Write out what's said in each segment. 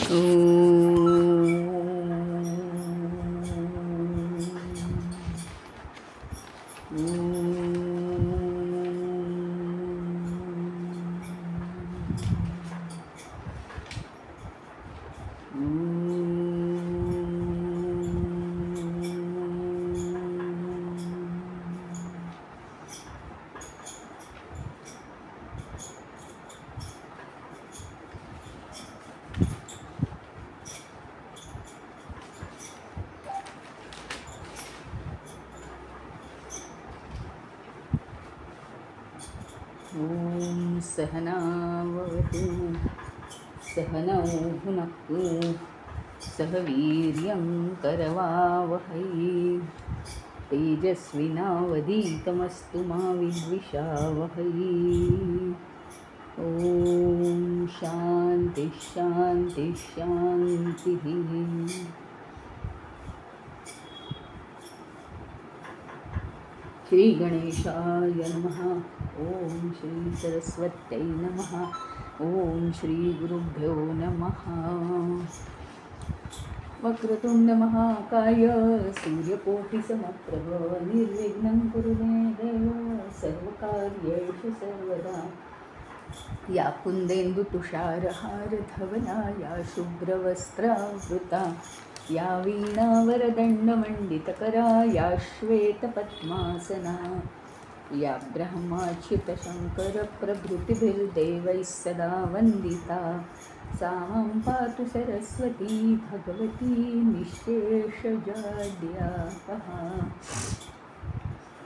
ॐ सहनावतु सहनौ भुनक्तु सह वीर्यं करवावहै तेजस्विनावधीतमस्तु मा विद्विषावहै। ॐ शान्ति शान्ति शान्तिः। श्री गणेशाय नमः। ओम श्री सरस्वत्यै नमः। ओम श्री गुरुभ्यो नमः। वक्रतुंड महाकाय सूर्यकोटिसमप्रभ निर्विघ्नं कुरु मे देव सर्वकार्येषु सर्वदा। या कुंदेन्दु तुषारहार धवला या शुभ्रवस्त्रावृता या वीणावरदण्डमण्डितकरा या श्वेतपद्मासना या ब्रह्माच्युतशङ्करप्रभृतिभिर्देवैः सदा वन्दिता सा मां पातु सरस्वती भगवती निःशेषजाड्यापः।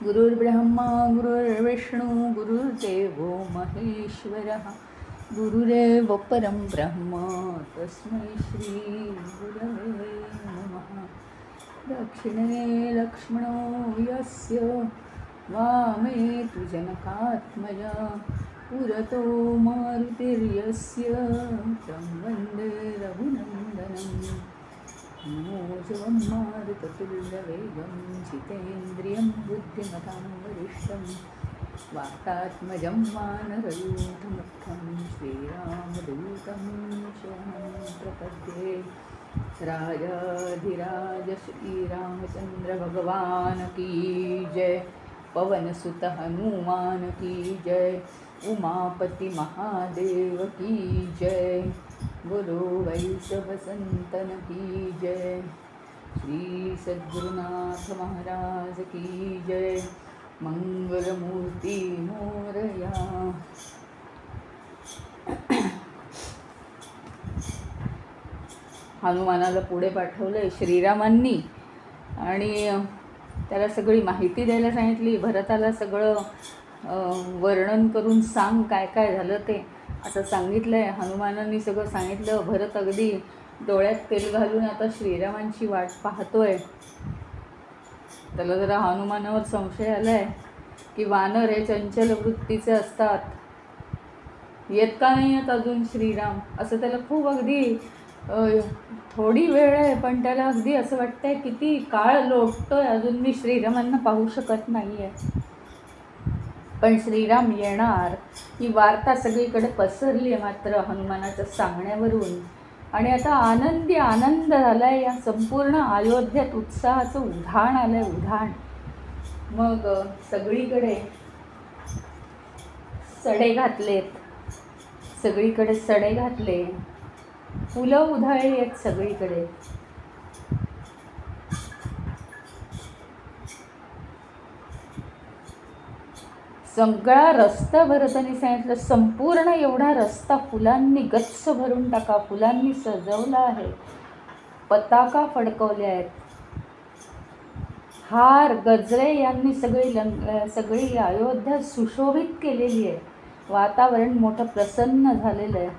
गुरुर्ब्रह्मा गुरुर्विष्णु गुरुर्देवो महेश्वरः गुरुरेव परं ब्रह्म तस्मै श्री गुरवे नमः। दक्षिणे लक्ष्मणो यस्य वामे तु जनकात्मजा पुरतो मारुतिर्यस्य तं वन्दे रघुनन्दनं। नमोऽजं मारुततुल्यवेगं जितेन्द्रियं बुद्धिमतां वरिष्ठं वातात्मजं वानरयूथमुख्यं श्रीरामदूतं शरणं प्रपद्ये। राजाधिराज श्रीरामचंद्र भगवान की जय। पवनसुत हनुमान की जय। उमापति महादेव की जय। गुरु वैष्णव संतन की जय। श्री सद्गुरुनाथ महाराज की जय। मंगलमूर्ती मोरया। हनुमानाला पुढे पाठवलंय श्रीरामांनी आणि त्याला सगळी माहिती द्यायला सांगितली। भरताला सगळं वर्णन करून सांग काय काय झालं ते असं सांगितलंय। हनुमानांनी सगळं सांगितलं। भरत अगदी डोळ्यात तेल घालून आता श्रीरामांची वाट पाहतोय। त्याला जरा हनुमानावर संशय आलाय की वानर हे चंचल वृत्तीचे असतात, येत का नाही आहेत अजून श्रीराम असं त्याला खूप अगदी थोडी वेळ आहे पण त्याला अगदी असं वाटतंय किती काळ लोटतोय अजून मी श्रीरामांना पाहू शकत नाही आहे। पण श्रीराम येणार ही वार्ता सगळीकडे पसरली आहे मात्र हनुमानाच्या सांगण्यावरून। आणि आता आनंद झालाय। या संपूर्ण अयोध्येत उत्साहाचं उधाण आलंय, उधाण। मग सगळीकडे सडे घातलेत, सगळीकडे सडे घातले, फुलं उधळली आहेत सगळीकडे। सगळा रस्ता भरतानी सांगितलं संपूर्ण एवढा रस्ता फुलांनी गच्च भरून टाका, फुलांनी सजवला आहे, पताका फडकवल्या आहेत, हार गजरे यांनी सगळी अयोध्या सुशोभित केलेली आहे। वातावरण मोठं प्रसन्न झालेलं आहे।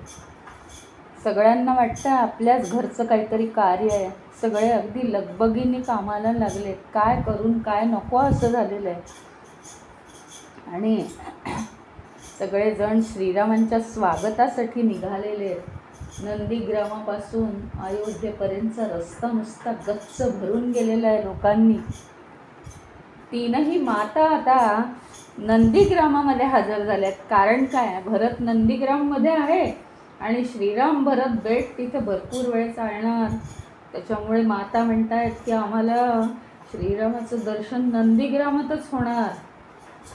सगळ्यांना वाटतं आपल्याच घरचं काहीतरी कार्य आहे। सगळे अगदी लगबगीने कामाला लागलेत, काय करून काय नको असं झालेलं आहे। आणि सगळेजण श्रीरामांच्या स्वागतासाठी निघालेले आहेत। नंदीग्रामापासून अयोध्येपर्यंतचा रस्ता नुसता गच्च भरून गेलेला आहे लोकांनी। तीनही माता आता नंदीग्रामामध्ये हजर झाल्यात। कारण काय, भरत नंदीग्राममध्ये आहे आणि श्रीराम भरत भेट तिथे भरपूर वेळ चालणार. त्याच्यामुळे माता म्हणतायत की आम्हाला श्रीरामाचं दर्शन नंदीग्रामातच होणार.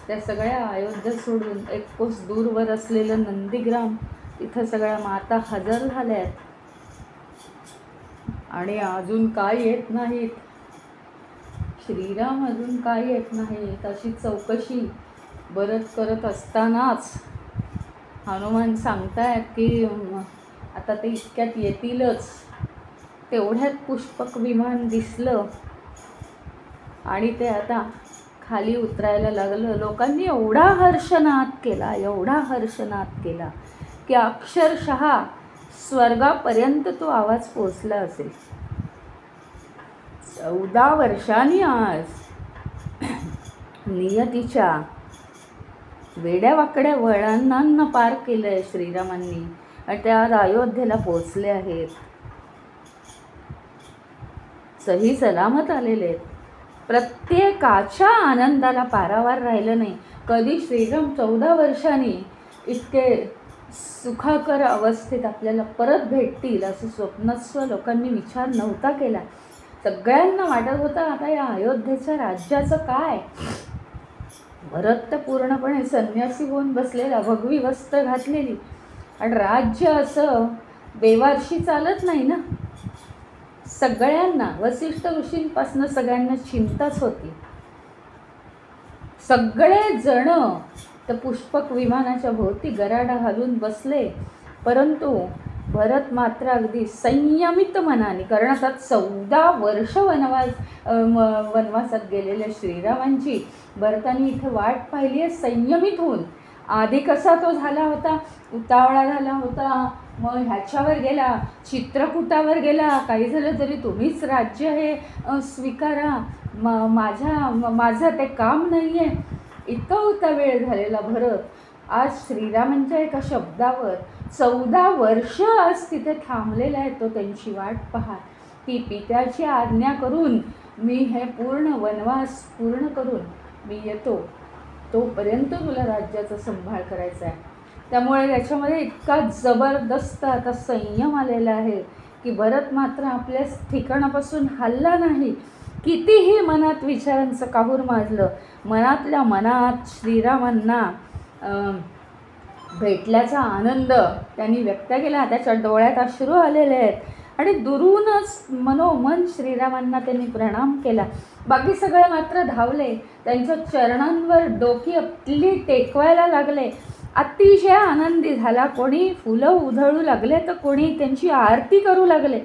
त्या सगळ्या अयोध्या सोडून 1 कोस दूरवर असलेलं नंदीग्राम तिथं सगळ्या माता हजर झाल्यात. आणि अजून काय येत नाहीत, श्रीराम अजून काय येत नाहीत अशी चौकशी भरत करत असतानाच हनुमान सांगतायत की आता ते इतक्यात येतीलच. तेवढ्यात पुष्पक विमान दिसलं आणि ते आता खाली उतरायला लागलं. लोकांनी एवढा हर्षनाद केला, एवढा हर्षनाद केला की अक्षरशः स्वर्गापर्यंत तो आवाज पोचला असेल. 14 वर्षांनी आज नियतीच्या वेड्यावाकड्या वळणांना पार केलं आहे श्रीरामांनी आणि ते आज अयोध्येला पोचले आहेत. सही सलामत आलेले आहेत. प्रत्येकाच्या आनंदाला पारावार राहिलं नाही. कधी श्रीराम 14 वर्षांनी इतके सुखाकर अवस्थेत आपल्याला परत भेटतील असं स्वप्नस्व लोकांनी विचार नव्हता केला. सगळ्यांना वाटत होतं आता या अयोध्येच्या राज्याचं काय. भरत तर पूर्णपणे संन्यासी होऊन बसलेला, भगवी वस्त्र घातलेली, आणि राज्य असं बेवारशी चालत नाही ना. सगळ्यांना वसिष्ठ ऋषींपासून सगळ्यांना चिंताच होती. सगळे जण तर पुष्पक विमानाच्या भोवती गराडा घालून बसले, परंतु भरत मात्र अगदी संयमित मनाने, कारण आता 14 वर्ष वनवासात गेलेल्या श्रीरामांची भरताने इथं वाट पाहिली आहे संयमित होऊन. आधी कसा तो झाला होता, उतावळा झाला होता, मग ह्याच्यावर गेला, चित्रकूटावर गेला, काही झालं तरी तुम्हीच राज्य हे स्वीकारा, माझं ते काम नाही आहे, इतका होता वेळ झालेला भरत. आज श्रीरामांच्या एका शब्दावर 14 वर्ष आज तिथे थांबलेला आहे तो त्यांची वाट पाहत. ती पित्याची आज्ञा करून मी हे पूर्ण वनवास पूर्ण करून मी येतो, तोपर्यंत तुला राज्याचा संभाळ करायचा आहे. त्यामुळे त्याच्यामध्ये इतका जबरदस्त आता संयम आलेला आहे की भरत मात्र आपल्या ठिकाणापासून हलला नाही. कितीही मनात विचारांचं काहूर माजलं, मनातल्या मनात श्रीरामांना भेटल्याचा आनंद त्यांनी व्यक्त केला. त्याच्या डोळ्यात अश्रू आलेले आहेत आणि दुरूनच मनोमन श्रीरामांना त्यांनी प्रणाम केला. बाकी सगळे मात्र धावले, त्यांच्या चरणांवर डोकी आपली टेकवायला लागले. अतिशय आनंदी झाला. कोणी फुलं उधळू लागले तर कोणी त्यांची आरती करू लागले.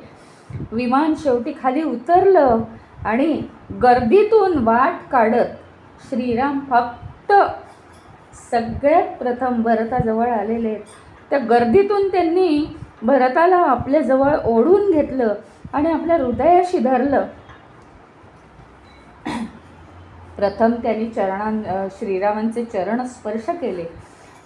विमान शेवटी खाली उतरलं आणि गर्दीतून वाट काढत श्रीराम फक्त सगळ्यात प्रथम भरताजवळ आलेले. त्या गर्दीतून त्यांनी भरताला आपल्याजवळ ओढून घेतलं आणि आपल्या हृदयाशी धरलं. प्रथम त्यांनी श्रीरामांचे चरण स्पर्श केले,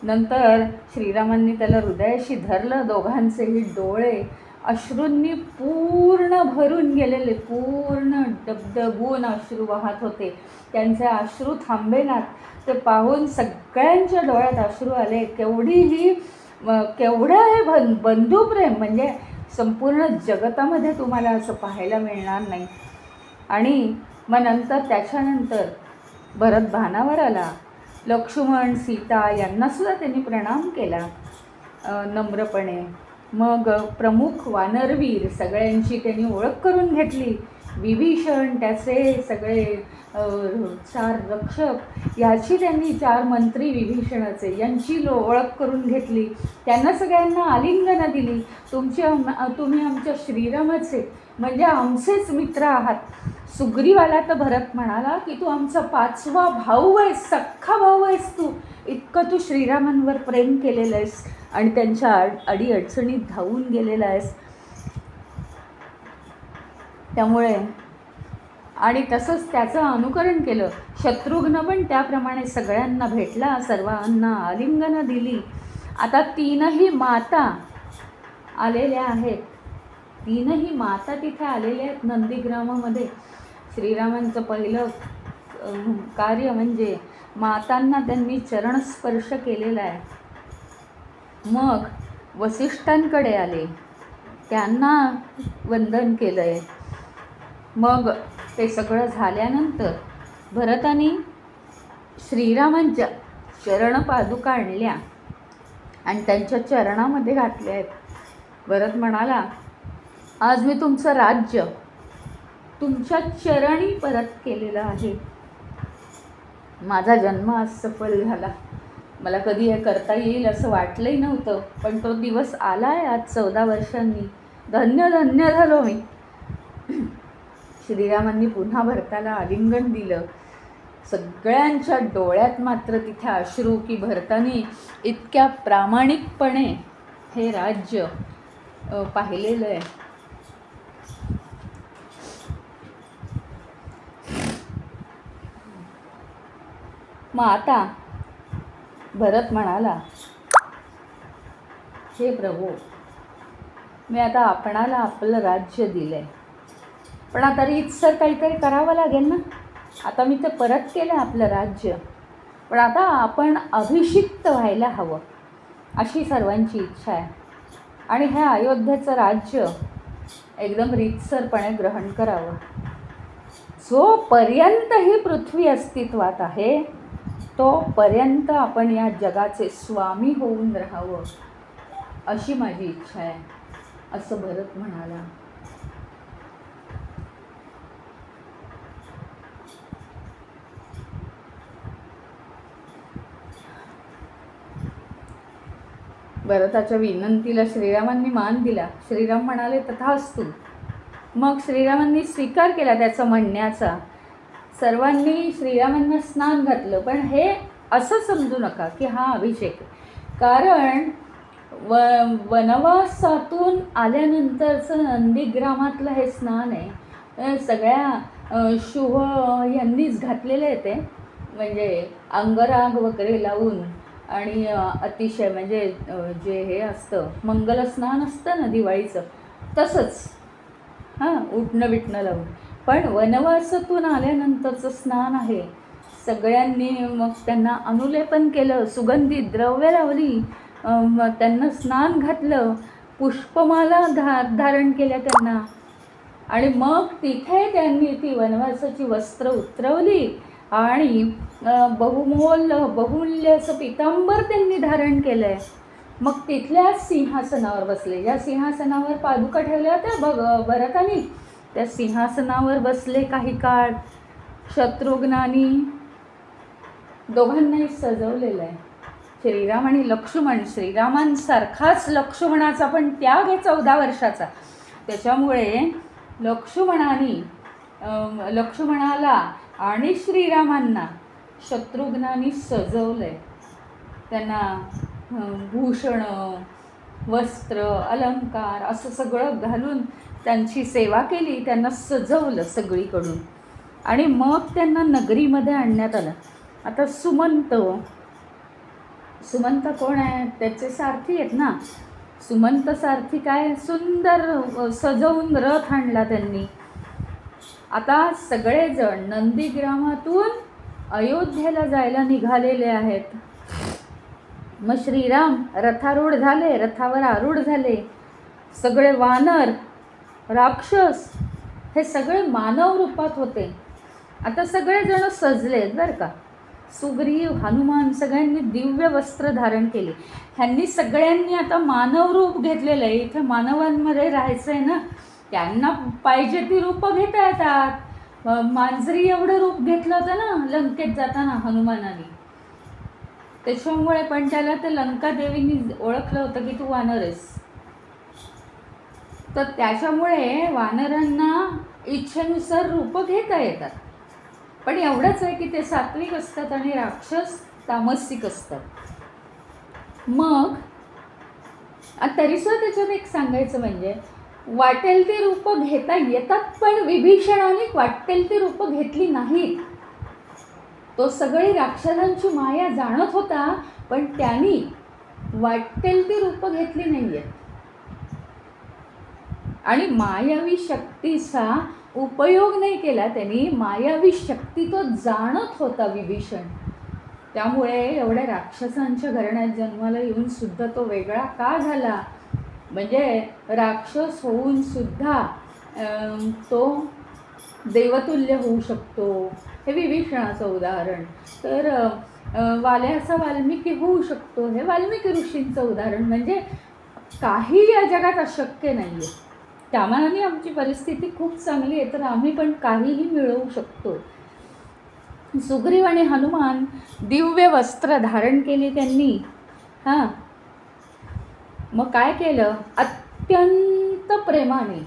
नंतर श्रीरामांनी त्याला हृदयाशी धरलं. दोघांचेही डोळे अश्रूंनी पूर्ण भरून गेलेले, पूर्ण डबडबून अश्रू वाहत होते. त्यांचे अश्रू थांबेनात. ते पाहून सगळ्यांच्या डोळ्यात अश्रू आले. केवढं हे बंधुप्रेम, म्हणजे संपूर्ण जगतामध्ये तुम्हाला असं पाहायला मिळणार नाही. आणि मग त्याच्यानंतर भरत भानावर आला. लक्ष्मण सीता यांनासुद्धा त्यांनी प्रणाम केला नम्रपणे. मग प्रमुख वानरवीर सगळ्यांची त्यांनी ओळख करून घेतली. विभीषण, त्याचे सगळे 4 रक्षक, याची त्यांनी 4 मंत्री विभीषणाचे, यांची ओळख करून घेतली. त्यांना सगळ्यांना आलिंगनं दिली. तुम्ही आमच्या श्रीरामाचे म्हणजे आमचेच मित्र आहात. सुग्रीवाला तर भरत म्हणाला की तू आमचा 5वा भाऊ आहेस, सख्खा भाऊ आहेस तू, इतकं तू श्रीरामांवर प्रेम केलेलं आहेस आणि त्यांच्या अडीअडचणीत धावून गेलेला आहेस. त्यामुळे आणि तसंच त्याचं अनुकरण केलं. शत्रुघ्न पण त्याप्रमाणे सगळ्यांना भेटला, सर्वांना आलिंगनं दिली. आता 3ही माता आलेल्या आहेत. 3ही माता तिथे आलेल्या आहेत नंदीग्रामामध्ये. श्रीरामांचं पहिलं कार्य म्हणजे मातांना त्यांनी चरणस्पर्श केलेला आहे. मग वसिष्ठांकडे आले, त्यांना वंदन केलं आहे. मग ते सगळं झाल्यानंतर भरताने श्रीरामांच्या चरणपादुका आणल्या आणि त्यांच्या चरणामध्ये घातल्या आहेत. भरत म्हणाला, आज मी तुमचं राज्य तुमच्या चरणी परत केलेलं आहे. माझा जन्म आज सफल झाला. मला कधी हे करता येईल असं वाटलंही नव्हतं, पण तो दिवस आला आहे आज 14 वर्षांनी. धन्य धन्य झालो मी. श्रीरामांनी पुन्हा भरताला आलिंगन दिलं. सगळ्यांच्या डोळ्यात मात्र तिथे अश्रू, की भरताने इतक्या प्रामाणिकपणे हे राज्य पाहिलेलं आहे. मग आता भरत म्हणाला, हे प्रभू, मी आता आपणाला आपलं राज्य दिलंय, पण आता रीतसर काहीतरी करावं लागेल ना. आता मी ते परत केलं आपलं राज्य, पण आता आपण अभिषिक्त व्हायला हवं अशी सर्वांची इच्छा आहे. आणि हे अयोध्येचं राज्य एकदम रीतसरपणे ग्रहण करावं. जोपर्यंत ही पृथ्वी अस्तित्वात आहे तोपर्यंत आपण या जगाचे स्वामी होऊन राहावं अशी माझी इच्छा आहे, असं भरत म्हणाला. भरताच्या विनंतीला श्रीरामांनी मान दिला. श्रीराम म्हणाले, तथास्तु. मग श्रीरामांनी स्वीकार केला त्याचा म्हणण्याचा. सर्वांनी श्रीरामांना स्नान घातलं, पण हे असं समजू नका की हा अभिषेक, कारण वनवासातून आल्यानंतरचं नंदीग्रामातलं हे स्नान आहे. सगळ्या शुभ यांनीच घातलेलं आहे ते, म्हणजे अंगराग वगैरे लावून आणि अतिशय म्हणजे जे हे असतं मंगल स्नान असतं ना दिवाळीचं, तसंच उठणं बिटणं लावून. पण वनवासातून आल्यानंतरचं स्नान आहे. सगळ्यांनी मग त्यांना अनुलेपन केलं, सुगंधी द्रव्य लावली, त्यांना स्नान घातलं, पुष्पमाला धारण केल्या त्यांना. आणि मग तिथे त्यांनी ती वनवासाची वस्त्र उतरवली आणि बहुमूल्य असं पितांबर त्यांनी धारण केलं आहे. मग तिथल्याच सिंहासनावर बसले, ज्या सिंहासनावर पादुका ठेवल्या होत्या भरतानी, त्या सिंहासनावर बसले काही काळ. शत्रुघ्नानी दोघांनाही सजवलेलं आहे. श्रीराम आणि लक्ष्मण, श्रीरामांसारखाच लक्ष्मणाचा पण त्याग आहे 14 वर्षाचा. त्याच्यामुळे लक्ष्मणाला आणि श्रीरामांना शत्रुघ्नानी सजवलं आहे. त्यांना भूषणं, वस्त्र, अलंकार असं सगळं घालून त्यांची सेवा केली, त्यांना सजवलं सगळीकडून. आणि मग त्यांना नगरीमध्ये आणण्यात आलं. आता सुमंत कोण आहे? त्याचे सारथी आहेत ना. सुमंत सारथी काय सुंदर सजवून रथ आणला त्यांनी. आता सगळेजण नंदीग्रामातून अयोध्येला जायला निघालेले आहेत. मग श्रीराम रथारूढ झाले, रथावर आरूढ झाले. सगळे वानर, राक्षस हे सगळे मानव रूपात होते. आता सगळेजण सजलेत बरं का. सुग्रीव, हनुमान सगळ्यांनी दिव्य वस्त्र धारण केले. ह्यांनी सगळ्यांनी आता मानव रूप घेतलेलं आहे. इथे मानवांमध्ये राहायचं आहे ना, त्यांना पाहिजे ती रूपं घेता येतात. मांजरी एवढं रूप घेतलं होतं ना लंकेत जाताना हनुमानाने. त्याच्यामुळे पण त्याला ते लंकादेवींनी ओळखलं होतं की तू वानर आहेस. तर त्याच्यामुळे वानरांना इच्छेनुसार रूपं घेता येतात. पण एवढंच आहे की ते सात्विक असतात आणि राक्षस तामसिक असतात. मग तरीसुद्धा त्याच्यात एक सांगायचं म्हणजे वाटेल ती रूपं घेता येतात, पण विभीषणाने वाटेल ती रूपं घेतली नाहीत. तो सगळी राक्षसांची माया जाणत होता, पण त्यांनी वाटेल ती रूपं घेतली नाही आहेत. आणि मायावी शक्तीचा उपयोग नाही केला त्यांनी. मायावी शक्ती तो जाणत होता विभीषण. त्यामुळे एवढ्या राक्षसांच्या घराण्यात जन्माला येऊन सुद्धा तो वेगळा का झाला, म्हणजे राक्षस होऊन सुद्धा तो देवतुल्य होऊ शकतो, हे विभीषणाचं उदाहरण. तर वाल्याचा वाल्मिकी होऊ शकतो, हे वाल्मिकी ऋषींचं उदाहरण. म्हणजे काही या जगात अशक्य नाही आहे. त्यामानाने आमची परिस्थिती खूप चांगली आहे, तर आम्ही पण काहीही मिळवू शकतो. सुग्रीव आणि हनुमान दिव्य वस्त्र धारण केली त्यांनी. हां, मग काय केलं, अत्यंत प्रेमाने,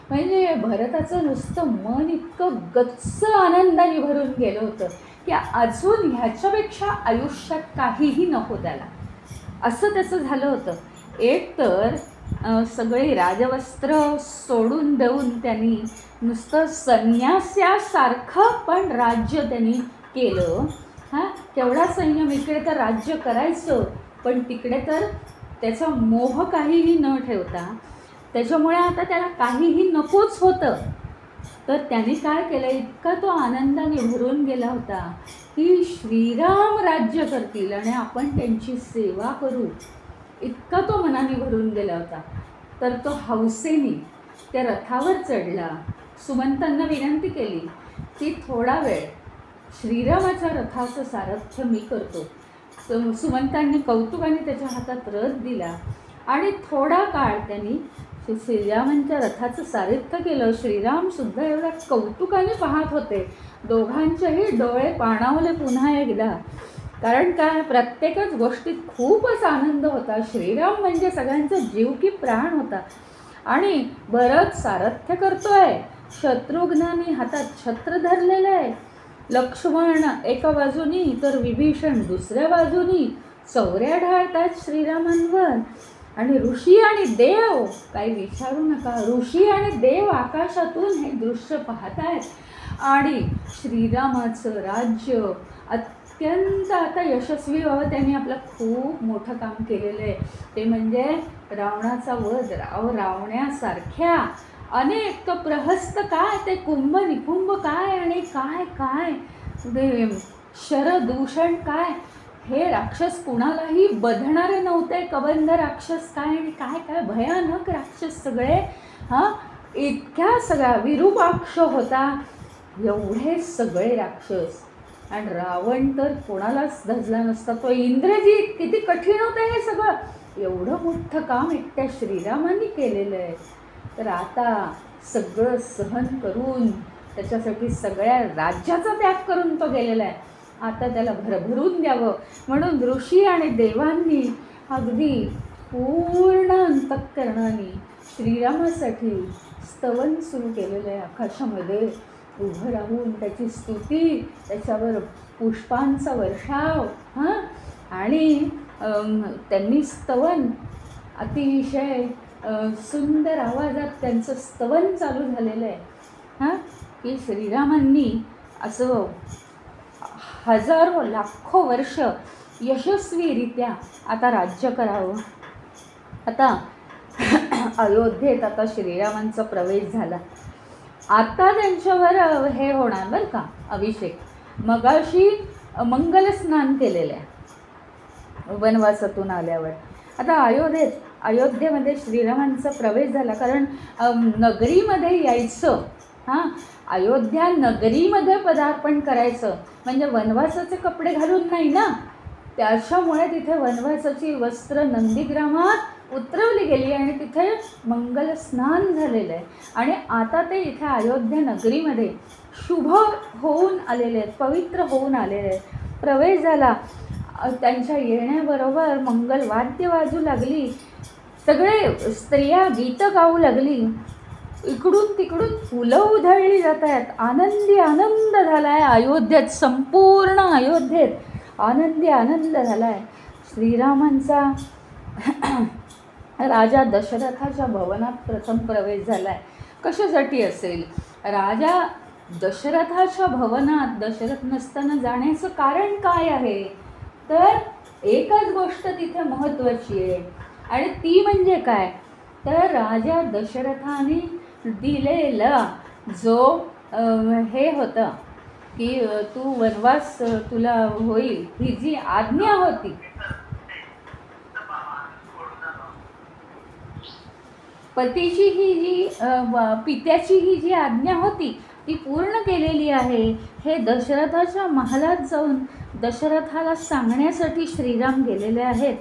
म्हणजे भरताचं नुसतं मन इतकं गच्च आनंदाने भरून गेलं होतं की अजून ह्याच्यापेक्षा आयुष्यात काहीही नको त्याला, असं त्याचं झालं होतं. एक तर सगळी राजवस्त्र सोडून देऊन त्यांनी नुसतं संन्यासासारखं पण राज्य त्यांनी केलं. हां, केवढा संयम, इकडे तर राज्य करायचं पण तिकडे तर त्याचा मोह काहीही न ठेवता, त्याच्यामुळे आता त्याला काहीही नकोच होतं. तर त्याने काय केलं, इतका तो आनंदाने भरून गेला होता की श्रीराम राज्य करतील आणि आपण त्यांची सेवा करू, इतका तो मनाने भरून गेला होता. तर तो हौसेने त्या रथावर चढला. सुमंतांना विनंती केली की थोडा वेळ श्रीरामाच्या रथाचं सारथ्य मी करतो. सुमंतांनी कौतुकाने त्याच्या हातात रथ दिला आणि थोडा काळ त्यांनी श्रीरामांच्या रथाचं सारथ्य केलं. श्रीरामसुद्धा एवढ्या कौतुकाने पाहत होते. दोघांचेही डोळे पाणावले पुन्हा एकदा. कारण काय, प्रत्येकच गोष्टीत खूपच आनंद होता. श्रीराम म्हणजे सगळ्यांचा जीव की प्राण होता. आणि भरत सारथ्य करतोय, शत्रुघ्नाने हातात छत्र धरलेलं आहे, लक्ष्मण एका बाजूनी तर विभीषण दुसऱ्या बाजूनी चौऱ्या ढाळतात श्रीरामांवर. आणि ऋषी आणि देव, काही विचारू नका, ऋषी आणि देव आकाशातून हे दृश्य पाहतायत आणि श्रीरामाचं राज्य अत्यंत आता यशस्वी व्हावं. त्यांनी आपलं खूप मोठं काम केलेलं आहे, ते म्हणजे रावणाचा वध. रावण्यासारख्या अनेक प्रहस्त काय, ते कुंभ निकुंभ काय, आणि काय काय ते शरदूषण काय, हे राक्षस कुणालाही बधणारे नव्हते. कबंध राक्षस काय आणि काय काय भयानक राक्षस सगळे. हां, इतक्या सगळ्या, विरूपाक्ष होता, एवढे सगळे राक्षस. आणि रावण तर कोणालाच धजला नसता. तो इंद्रजित, किती कठीण होतं हे सगळं. एवढं मोठं काम एकट्या श्रीरामांनी केलेलं आहे. तर आता सगळं सहन करून, त्याच्यासाठी सगळ्या राज्याचा त्याग करून तो गेलेला आहे. आता त्याला भरभरून द्यावं म्हणून ऋषी आणि देवांनी अगदी पूर्ण अंतःकरणाने श्रीरामासाठी स्तवन सुरू केलेलं आहे. आकाशामध्ये उभं राहून त्याची स्तुती, त्याच्यावर पुष्पांचा वर्षाव. हां, आणि त्यांनी स्तवन अतिशय सुंदर आवाजात त्यांचं स्तवन चालू झालेलं आहे. हां, की श्रीरामांनी असं हजारो लाखो वर्ष यशस्वीरित्या आता राज्य करावं. आता अयोध्येत आता श्रीरामांचा प्रवेश झाला. आता त्यांच्यावर हे होणार बरं का, अभिषेक. मगाशी मंगलस्नान केलेलं आहे वनवासातून आल्यावर. आता अयोध्येमध्ये श्रीरामांचा प्रवेश झाला. कारण नगरीमध्ये यायचं, हां, अयोध्या नगरीमध्ये पदार्पण करायचं म्हणजे वनवासाचे कपडे घालून नाही ना. त्याच्यामुळे तिथे वनवासाची वस्त्र नंदीग्रामात उतरवली गेली आणि तिथे मंगल स्नान झालेलं आहे. आणि आता ते इथे अयोध्या नगरीमध्ये शुभ होऊन आलेले आहेत, पवित्र होऊन आलेले आहेत. प्रवेश झाला. त्यांच्या येण्याबरोबर मंगल वाद्य वाजू लागली, सगळे स्त्रिया गीतं गाऊ लागली, इकडून तिकडून फुलं उधळली जात आहेत. आनंदी आनंद झाला आहे अयोध्येत, संपूर्ण अयोध्येत आनंदी आनंद झाला आहे. श्रीरामांचा राजा दशरथाच्या भवनात प्रथम प्रवेश झाला आहे. कशासाठी असेल? राजा दशरथाच्या भवनात दशरथ नसताना जाण्याचं कारण काय आहे? तर एकच गोष्ट तिथे महत्त्वाची आहे आणि ती म्हणजे काय, तर राजा दशरथाने दिलेला जो हे होतं की तू वनवास तुला होईल, ही जी आज्ञा होती, पतीची ही जी पित्याची ही जी आज्ञा होती ती पूर्ण केलेली आहे, हे दशरथाच्या महालात जाऊन दशरथाला सांगण्यासाठी श्रीराम गेलेले आहेत.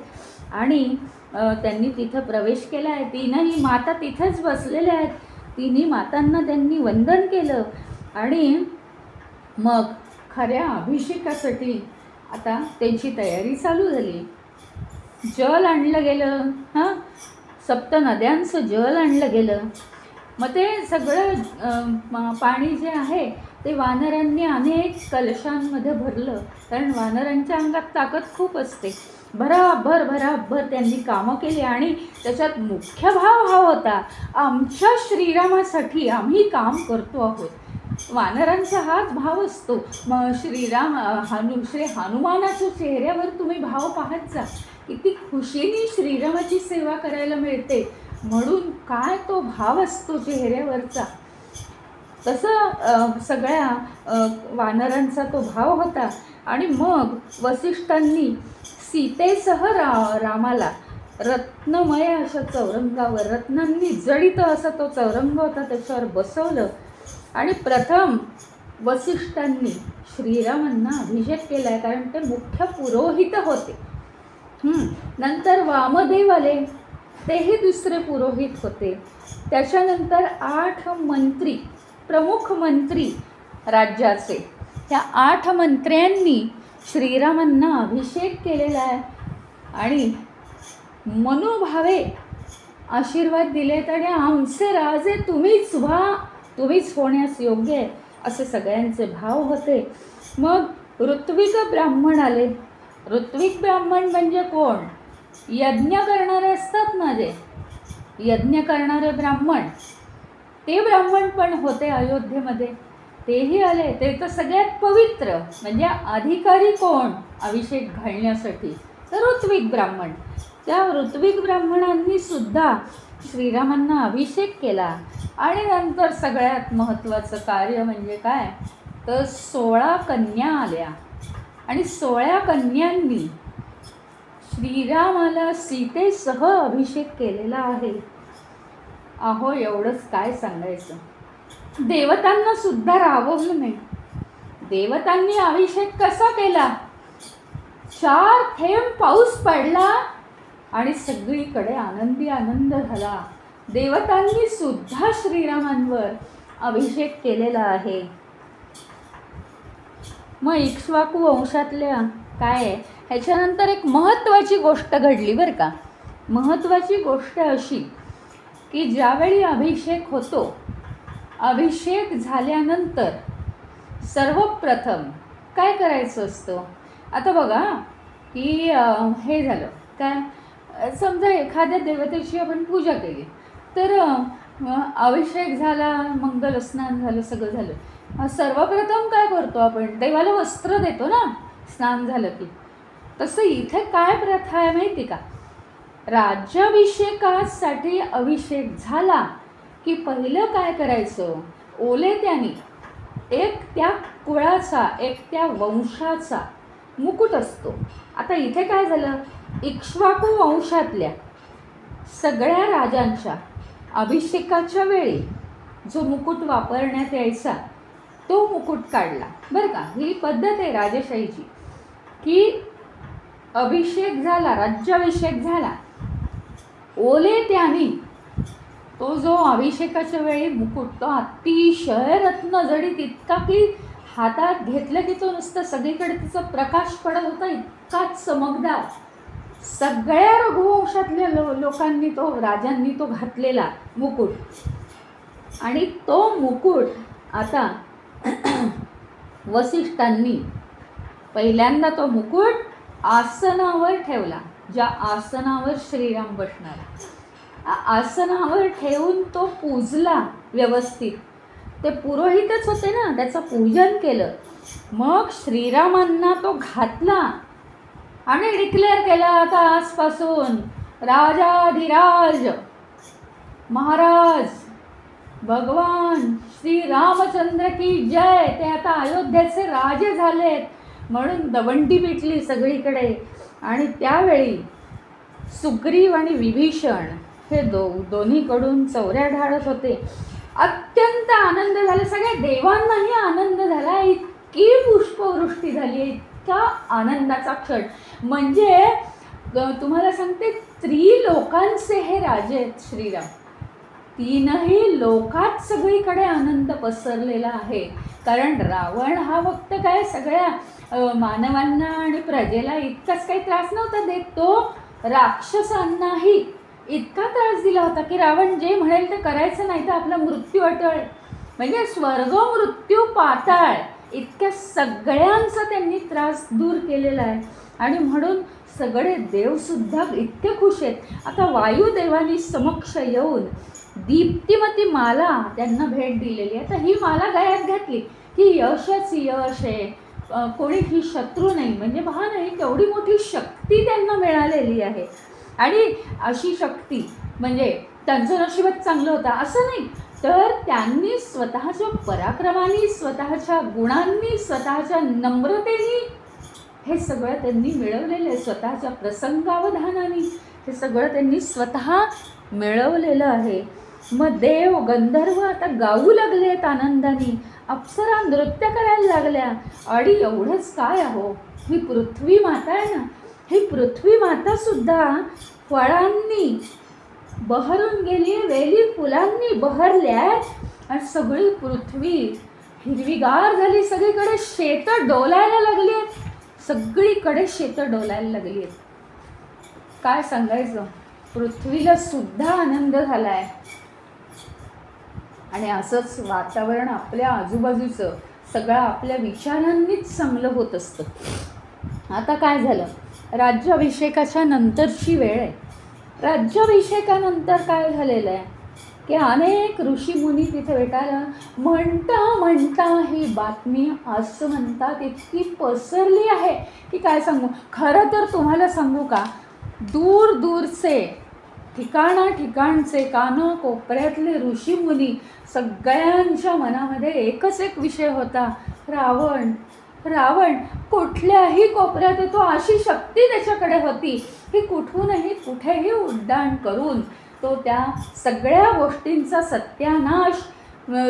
आणि त्यांनी तिथं प्रवेश केला आहे. तीनही माता तिथेच बसलेल्या आहेत. तिन्ही मातांना त्यांनी वंदन केलं आणि मग खऱ्या अभिषेकासाठी आता त्यांची तयारी चालू झाली. जल आणलं गेलं, सप्त नद्यांचं जल आणलं गेलं. मग ते सगळं पाणी जे आहे ते वानरांनी अनेक कलशांमध्ये भरलं, कारण वानरांच्या अंगात ताकद खूप असते. भराभर भराभर त्यांनी कामं केली आणि त्याच्यात मुख्य भाव हा होता, आमच्या श्रीरामासाठी आम्ही काम करतो आहोत. वानरांचा हाच भाव असतो. मग श्री हनुमानाच्या चेहऱ्यावर तुम्ही भाव पाहत जा, किती खुशीने श्रीरामाची सेवा करायला मिळते, म्हणून काय तो भाव असतो चेहऱ्यावरचा. तसं सगळ्या वानरांचा तो भाव होता. आणि मग वसिष्ठांनी सीतेसह रामाला रत्नमय अशा चौरंगावर, रत्नांनी जडित असा तो चौरंग होता, त्याच्यावर बसवलं आणि प्रथम वसिष्ठांनी श्रीरामांना अभिषेक केला आहे, कारण ते मुख्य पुरोहित होते. नंतर वामदेव आले, तेही दुसरे पुरोहित होते. त्याच्यानंतर 8 मंत्री, प्रमुख मंत्री राज्याचे, त्या 8 मंत्र्यांनी श्रीरामांना अभिषेक केलेला आहे आणि मनोभावे आशीर्वाद दिलेत. आणि आमचे राजे तुम्हीच व्हा, तुम्हीच होण्यास योग्य आहे, असे सगळ्यांचे भाव होते. मग ऋत्विक ब्राह्मण आले. ऋत्विक ब्राह्मण म्हणजे कोण? यज्ञ करणारे असतात ना, जे यज्ञ करणारे ब्राह्मण, ते ब्राह्मण पण होते अयोध्येमध्ये, तेही आले. ते तर सगळ्यात पवित्र, म्हणजे अधिकारी कोण अभिषेक घालण्यासाठी? तर ऋत्विक ब्राह्मण. त्या ऋत्विक ब्राह्मणांनी सुद्धा श्रीरामांना अभिषेक केला. आणि नंतर सगळ्यात महत्त्वाचं कार्य म्हणजे काय, तर 16 कन्या आल्या आणि 16 कन्यांनी श्रीरामाला सीतेसह अभिषेक केलेला आहे. अहो, एवढंच काय सांगायचं. देवतांना सुद्धा राबवलं नाही. देवतांनी अभिषेक कसा केला? 4 थेंब पाऊस पडला आणि सगळीकडे आनंदी आनंद झाला. देवतांनी सुद्धा श्रीरामांवर अभिषेक केलेला आहे. मग इक्ष्वाकू वंशातल्या काय आहे, ह्याच्यानंतर एक महत्त्वाची गोष्ट घडली बरं का. महत्त्वाची गोष्ट अशी की ज्यावेळी अभिषेक होतो, अभिषेक झाल्यानंतर सर्वप्रथम काय करायचं असतं? आता बघा की हे झालं काय, समजा एखाद्या देवतेची आपण पूजा केली, तर अभिषेक झाला, मंगल स्नान झालं, सगळं झालं. सर्वप्रथम काय करतो आपण? देवाला वस्त्र देतो ना स्नान झालं की. तसं इथे काय प्रथा आहे माहिती का? राज्याभिषेकासाठी अभिषेक झाला की पहिलं काय करायचं? ओले त्याने एक त्या कुळाचा, एक त्या वंशाचा मुकुट असतो. आता इथे काय झालं, इक्ष्वाकू वंशातल्या सगळ्या राजांच्या अभिषेकाच्या वेळी जो मुकुट वापरण्यात यायचा तो मुकुट काढला बरं का. ही पद्धत आहे राजेशाहीची की अभिषेक झाला, राज्याभिषेक झाला, ओले त्याने तो जो अभिषेकाच्या वेळी मुकुट, तो अतिशय रत्नजडीत, इतका की हातात घेतलं की तो नुसतं सगळीकडे तिचा प्रकाश पडत होता, इतकाच चमकदार. सगळ्या रघुवंशातल्या लोकांनी तो, राजांनी तो घातलेला मुकुट. आणि तो मुकुट आता वसिष्ठांनी पहिल्यांदा तो मुकुट आसनावर ठेवला, ज्या आसनावर श्रीराम बसणार, आसनावर ठेवून तो पूजला व्यवस्थित. ते पुरोहितच होते ना, त्याचं पूजन केलं. मग श्रीरामांना तो घातला आणि डिक्लेअर केला, आता आजपासून राजाधिराज महाराज भगवान श्री रामचंद्र की जय, ते आता अयोध्येचे राजे झालेत म्हणून दवंडी पेटली सगळीकडे. आणि त्यावेळी सुग्रीव आणि विभीषण हे दोन्हीकडून चौऱ्या ढाळत होते. अत्यंत आनंद झाला, सगळ्या देवांनाही आनंद झाला. इतकी पुष्पवृष्टी झाली, इतका आनंदाचा क्षण. म्हणजे तुम्हाला सांगते, त्रिलोकांचे हे राजे आहेत श्रीराम. तीनही लोकात सगळीकडे आनंद पसरलेला आहे. कारण रावण हा फक्त काय सगळ्या मानवांना आणि प्रजेला इतकाच काही त्रास नव्हता देत, तो राक्षसांनाही इतका त्रास दिला होता की रावण जे म्हणेल ते करायचं, नाही तर आपला मृत्यू अटळ. म्हणजे स्वर्ग मृत्यू पाताळ इतक्या सगळ्यांचा त्यांनी त्रास दूर केलेला आहे. आणि म्हणून सगळे देवसुद्धा इतके खुश आहेत. आता वायुदेवानी समक्ष येऊन दीप्तिमती माला त्यांना भेट दिलेली आहे. आता ही माला गळ्यात घातली की यशच यश आहे, कोणीही शत्रू नाही. म्हणजे पहा नाही, तेवढी मोठी शक्ती त्यांना मिळालेली आहे. आणि अशी शक्ती म्हणजे त्यांचं नशीबच चांगलं होतं असं नाही, तर त्यांनी स्वतःच्या पराक्रमाने, स्वतःच्या गुणांनी, स्वतःच्या नम्रतेने हे सगळं त्यांनी मिळवलेलं आहे. स्वतःच्या प्रसंगावधानाने हे सगळं त्यांनी स्वतः मिळवलेलं आहे. मग देव गंधर्व आता गाऊ लागलेत आनंदाने, अप्सरा नृत्य करायला लागल्या. आणि एवढंच काय अहो, ही पृथ्वी माता आहे ना, ही पृथ्वी मातासुद्धा फळांनी बहरून गेली, वेली फुलांनी बहरल्या आणि सगळी पृथ्वी हिरवीगार झाली. सगळीकडे शेतं डोलायला लागली आहेत, सगळीकडे शेतं डोलायला लागली आहेत. काय सांगायचं, पृथ्वीला सुद्धा आनंद झाला आहे. आणि असंच वातावरण आपल्या आजूबाजूचं सगळं आपल्या विचारांनीच चांगलं होत असतं. आता काय झालं, राज्याभिषेकाच्या नंतरची वेळ आहे. राज्याभिषेकानंतर काय झालेलं आहे की अनेक ऋषीमुनी तिथे भेटायला. म्हणता म्हणता ही बातमी असं म्हणतात इतकी पसरली आहे की काय सांगू. खरं तर तुम्हाला सांगू का, दूर दूरचे ठिकाणचे कानाकोपऱ्यातले ऋषीमुनी सगळ्यांच्या मनामध्ये एकच एक विषय होता, रावण. रावण कुठल्याही कोपऱ्यात येतो अशी शक्ती त्याच्याकडे होती की कुठूनही कुठेही उड्डाण करून तो त्या सगळ्या गोष्टींचा सत्यानाश,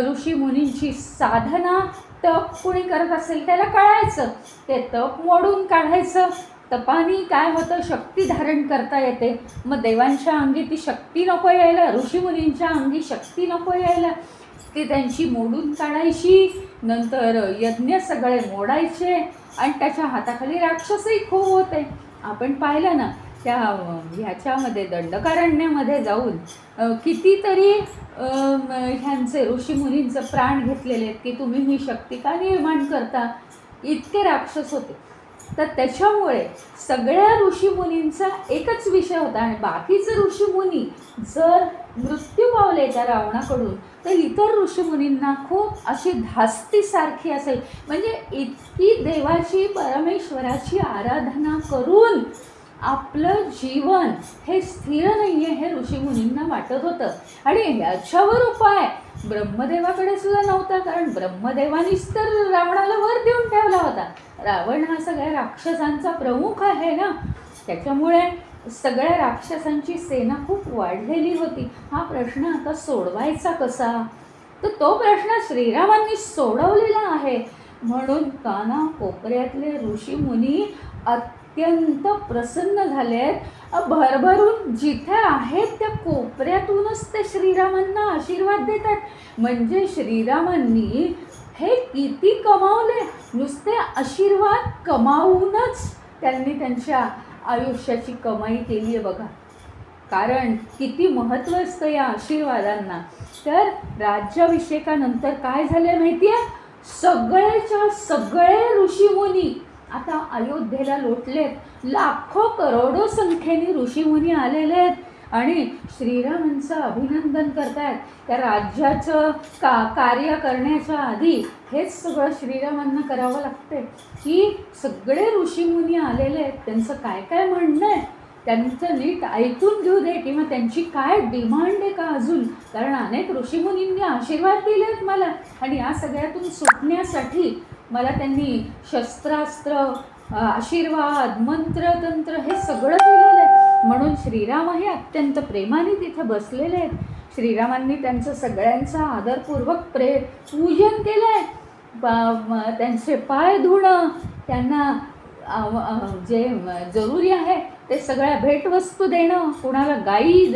ऋषीमुनींची साधना, तप कुणी करत असेल त्याला कळायचं, ते तप मोडून काढायचं. तपानी काय होतं, शक्ती धारण करता येते. मग देवांच्या अंगी ती शक्ती नको यायला, ऋषीमुनींच्या अंगी शक्ती नको यायला, ती त्यांची मोडून काढायची. नंतर यज्ञ सगळे मोडायचे आणि त्याच्या हाताखाली राक्षसही खूप होते. आपण पाहिलं ना त्या ह्याच्यामध्ये दंडकारण्यामध्ये जाऊन कितीतरी ह्यांचे ऋषीमुनींचं प्राण घेतलेले आहेत की तुम्ही ही शक्ती का निर्माण करता, इतके राक्षस होते. तर त्याच्यामुळे सगळ्या ऋषीमुनींचा एकच विषय होता. आणि बाकीचे ऋषीमुनी जर मृत्यू पावले त्या रावणाकडून तर इतर ऋषीमुनींना खूप अशी धास्तीसारखी असेल. म्हणजे इतकी देवाची, परमेश्वराची आराधना करून आपलं जीवन हे स्थिर नाही आहे हे ऋषीमुनींना वाटत होतं. आणि याच्यावर उपाय ब्रह्मदेवाकडे सुद्धा नव्हता, कारण ब्रह्मदेवानीच तर रावणाला वर देऊन ठेवला होता. रावण हा सगळ्या राक्षसांचा प्रमुख आहे ना, त्याच्यामुळे सगळ्या राक्षसांची सेना खूप वाढलेली होती. हा प्रश्न आता सोडवायचा कसा, तर तो प्रश्न श्रीरामांनी सोडवलेला आहे. म्हणून कानाकोपऱ्यातले ऋषीमुनी अत्यंत प्रसन्न झालेत. भरभरून जिथे आहेत त्या कोपऱ्यातूनच ते श्रीरामांना आशीर्वाद देतात. म्हणजे श्रीरामांनी हे किती कमावले, नुसते आशीर्वाद कमावूनच त्यांनी त्यांच्या आयुष्याची कमाई केली आहे बघा. कारण किती महत्त्व असतं या आशीर्वादांना. तर राज्याभिषेकानंतर काय झालं माहिती आहे, सगळेच्या सगळे ऋषीमुनी आता अयोध्येला लोटलेत. लाखो करोडो संख्येने ऋषीमुनी आलेले आहेत आणि श्रीरामांचं अभिनंदन करतायत. त्या राज्याचं कार्य करण्याच्या आधी हेच सगळं श्रीरामांना करावं लागते की सगळे ऋषीमुनी आलेले आहेत, त्यांचं काय काय म्हणणं आहे त्यांचं नीट ऐकून घेऊ दे, किंवा त्यांची काय डिमांड आहे का अजून, कारण अनेक ऋषीमुनींनी आशीर्वाद दिलेत मला, आणि या सगळ्यातून सुटण्यासाठी मला त्यांनी शस्त्रास्त्र, आशीर्वाद, मंत्र तंत्र हे सगळं दिलेलं आहे. म्हणून श्रीरामही अत्यंत प्रेमाने तिथे बसलेले आहेत. श्रीरामांनी त्यांचं सगळ्यांचं आदरपूर्वक पूजन केलं आहे. त्यांचे पाय धुणं, त्यांना जे जरुरी आहे ते सगळ्या भेटवस्तू देणं, कुणाला गायी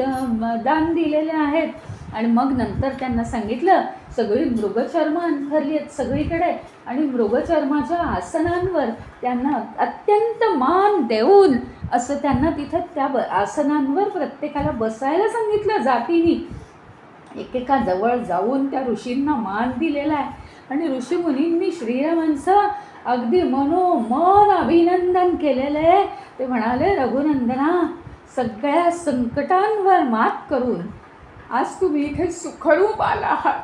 दान दिलेले आहेत. आणि मग नंतर त्यांना सांगितलं, सगळी मृगचर्म अंथरली आहेत सगळीकडे, आणि मृगचर्माच्या आसनांवर त्यांना अत्यंत मान देऊन असं त्यांना तिथं त्या आसनांवर प्रत्येकाला बसायला सांगितलं जातीने. एकेका जवळ जाऊन त्या ऋषींना मान दिलेला आहे. आणि ऋषीमुनींनी श्रीरामांचं अगदी मनोमन अभिनंदन केलेलं आहे. ते म्हणाले, रघुनंदना, सगळ्या संकटांवर मात करून आज तुम्ही इथे सुखरूप आला आहात.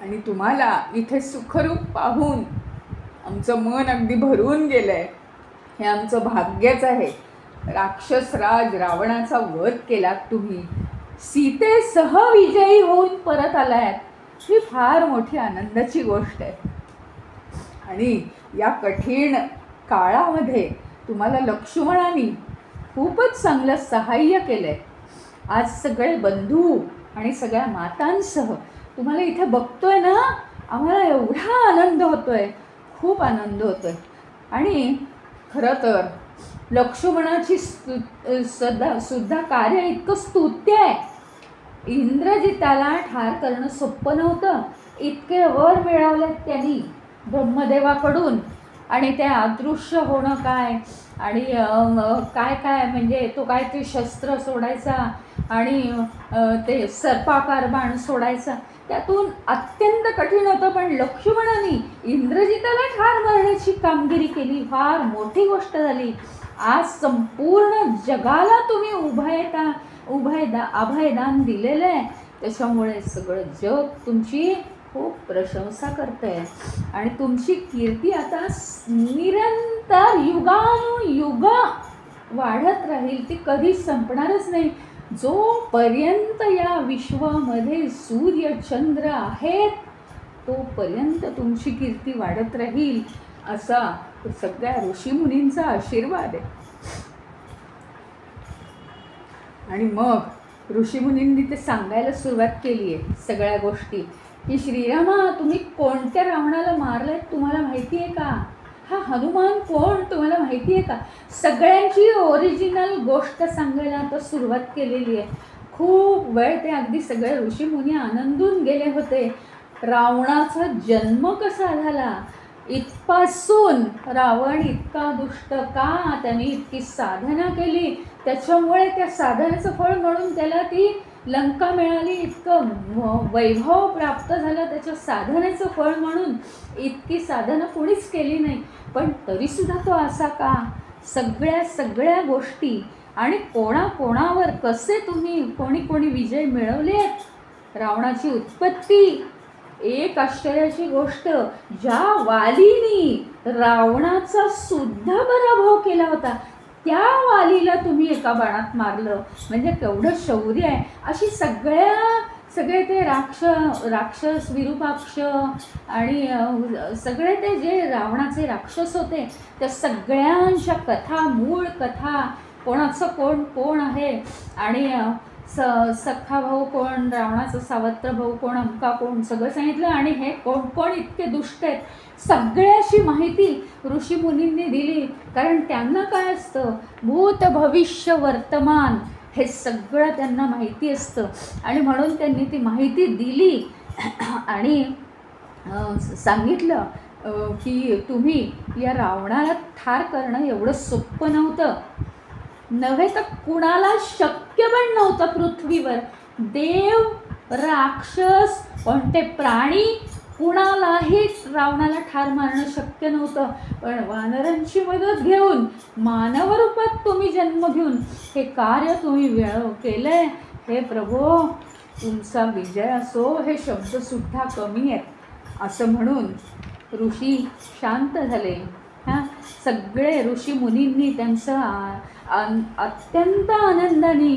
आणि तुम्हाला इथे सुखरूप पाहून आमचं मन अगदी भरून गेलंय. हे आमचं भाग्यच आहे. राक्षसराज रावणाचा वध केलात तुम्ही, सीतेसह विजयी होऊन परत आलात, ही फार मोठी आनंदाची गोष्ट आहे. आणि या कठीण काळामध्ये तुम्हाला लक्ष्मणाने खूपच चांगलं सहाय्य केलं आहे. आज सगळे बंधू आणि सगळ्या मातांसह तुम्हाला इथे बघतोय ना, आम्हाला एवढा आनंद होतोय, खूप आनंद होतोय. आणि खरं तर लक्ष्मणाची सुद्धा कार्य इतकं स्तुत्य आहे. इंद्रजिताला ठार करणं सोपं नव्हतं. इतके वर मिळवले त्यांनी ब्रह्मदेवाकडून, आणि ते अदृश्य होणं काय, आणि काय काय म्हणजे तो काय ते शस्त्र सोडायचा, आणि ते सर्पाकार बाण सोडायचा, त्यातून अत्यंत कठीण होतं. पण लक्ष्मणाने इंद्रजिताला ठार मारण्याची कामगिरी केली, फार मोठी गोष्ट झाली. आज संपूर्ण जगाला तुम्ही अभयदान दिलेलं आहे. त्याच्यामुळे सगळं जग तुमची खूप प्रशंसा करतं आहे. आणि तुमची कीर्ती आता निरंतर युगानुयुग वाढत राहील, ती कधीच संपणारच नाही. जोपर्यंत या विश्वामध्ये सूर्य चंद्र आहेत तोपर्यंत तुमची कीर्ती वाढत राहील, असा सगळ्या ऋषीमुनींचा आशीर्वाद आहे. आणि मग ऋषीमुनींनी ते सांगायला सुरुवात केली आहे सगळ्या गोष्टी, की श्रीरामा, तुम्ही कोणत्या रावणाला मारलंय तुम्हाला माहिती आहे का? हा हनुमान कोण तुम्हाला माहिती आहे का? सगळ्यांची ओरिजिनल गोष्ट सांगायला आता सुरुवात केलेली आहे. खूप वेळ ते अगदी सगळे ऋषीमुनी आनंदून गेले होते. रावणाचा जन्म कसा झाला, इथपासून रावण इतका दुष्ट का, त्याने इतकी साधना केली, त्याच्यामुळे त्या साधनेचं फळ म्हणून त्याला ती लंका मिळाली, इतकं वैभव प्राप्त झालं त्याच्या साधनेचं फळ म्हणून. इतकी साधना कोणीच केली नाही, पण तरीसुद्धा तो असा का? सगळ्या गोष्टी आणि कोणावर कसे तुम्ही कोणी विजय मिळवले. रावणाची उत्पत्ती एक आश्चर्याची गोष्ट, ज्या वालीनी रावणाचा सुद्धा पराभव केला होता त्या वालीला तुम्ही एका बाणात मारलं, म्हणजे केवढं शौर्य आहे. अशी सगळे ते राक्षस विरूपाक्ष आणि सगळे ते जे रावणाचे राक्षस होते त्या सगळ्यांच्या कथा, मूळ कथा, कोणाचं कोण आहे, आणि सख्खा भाऊ कोण, रावणाचा सावत्र भाऊ कोण, अमका कोण, सगळं सांगितलं. आणि हे कोण इतके दुष्ट आहेत, सगळ्याची माहिती ऋषीमुनींनी दिली. कारण त्यांना काय असतं, भूत भविष्य वर्तमान हे सगळं त्यांना माहिती असतं. आणि म्हणून त्यांनी ती माहिती दिली आणि सांगितलं की तुम्ही या रावणाला ठार करणं एवढं सोपं नव्हतं, नव्हे तर कुणाला शक्य पण नव्हतं पृथ्वीवर. देव, राक्षस, कोणते प्राणी कुणालाही रावणाला ठार मारणं शक्य नव्हतं, पण वानरांची मदत घेऊन मानवरूपात तुम्ही जन्म घेऊन हे कार्य तुम्ही केलंय. हे प्रभो, तुमचा विजय असो. हे शब्दसुद्धा कमी आहेत. असं म्हणून ऋषी शांत झाले. सगळे ऋषीमुनींनी त्यांचं अत्यंत आनंदाने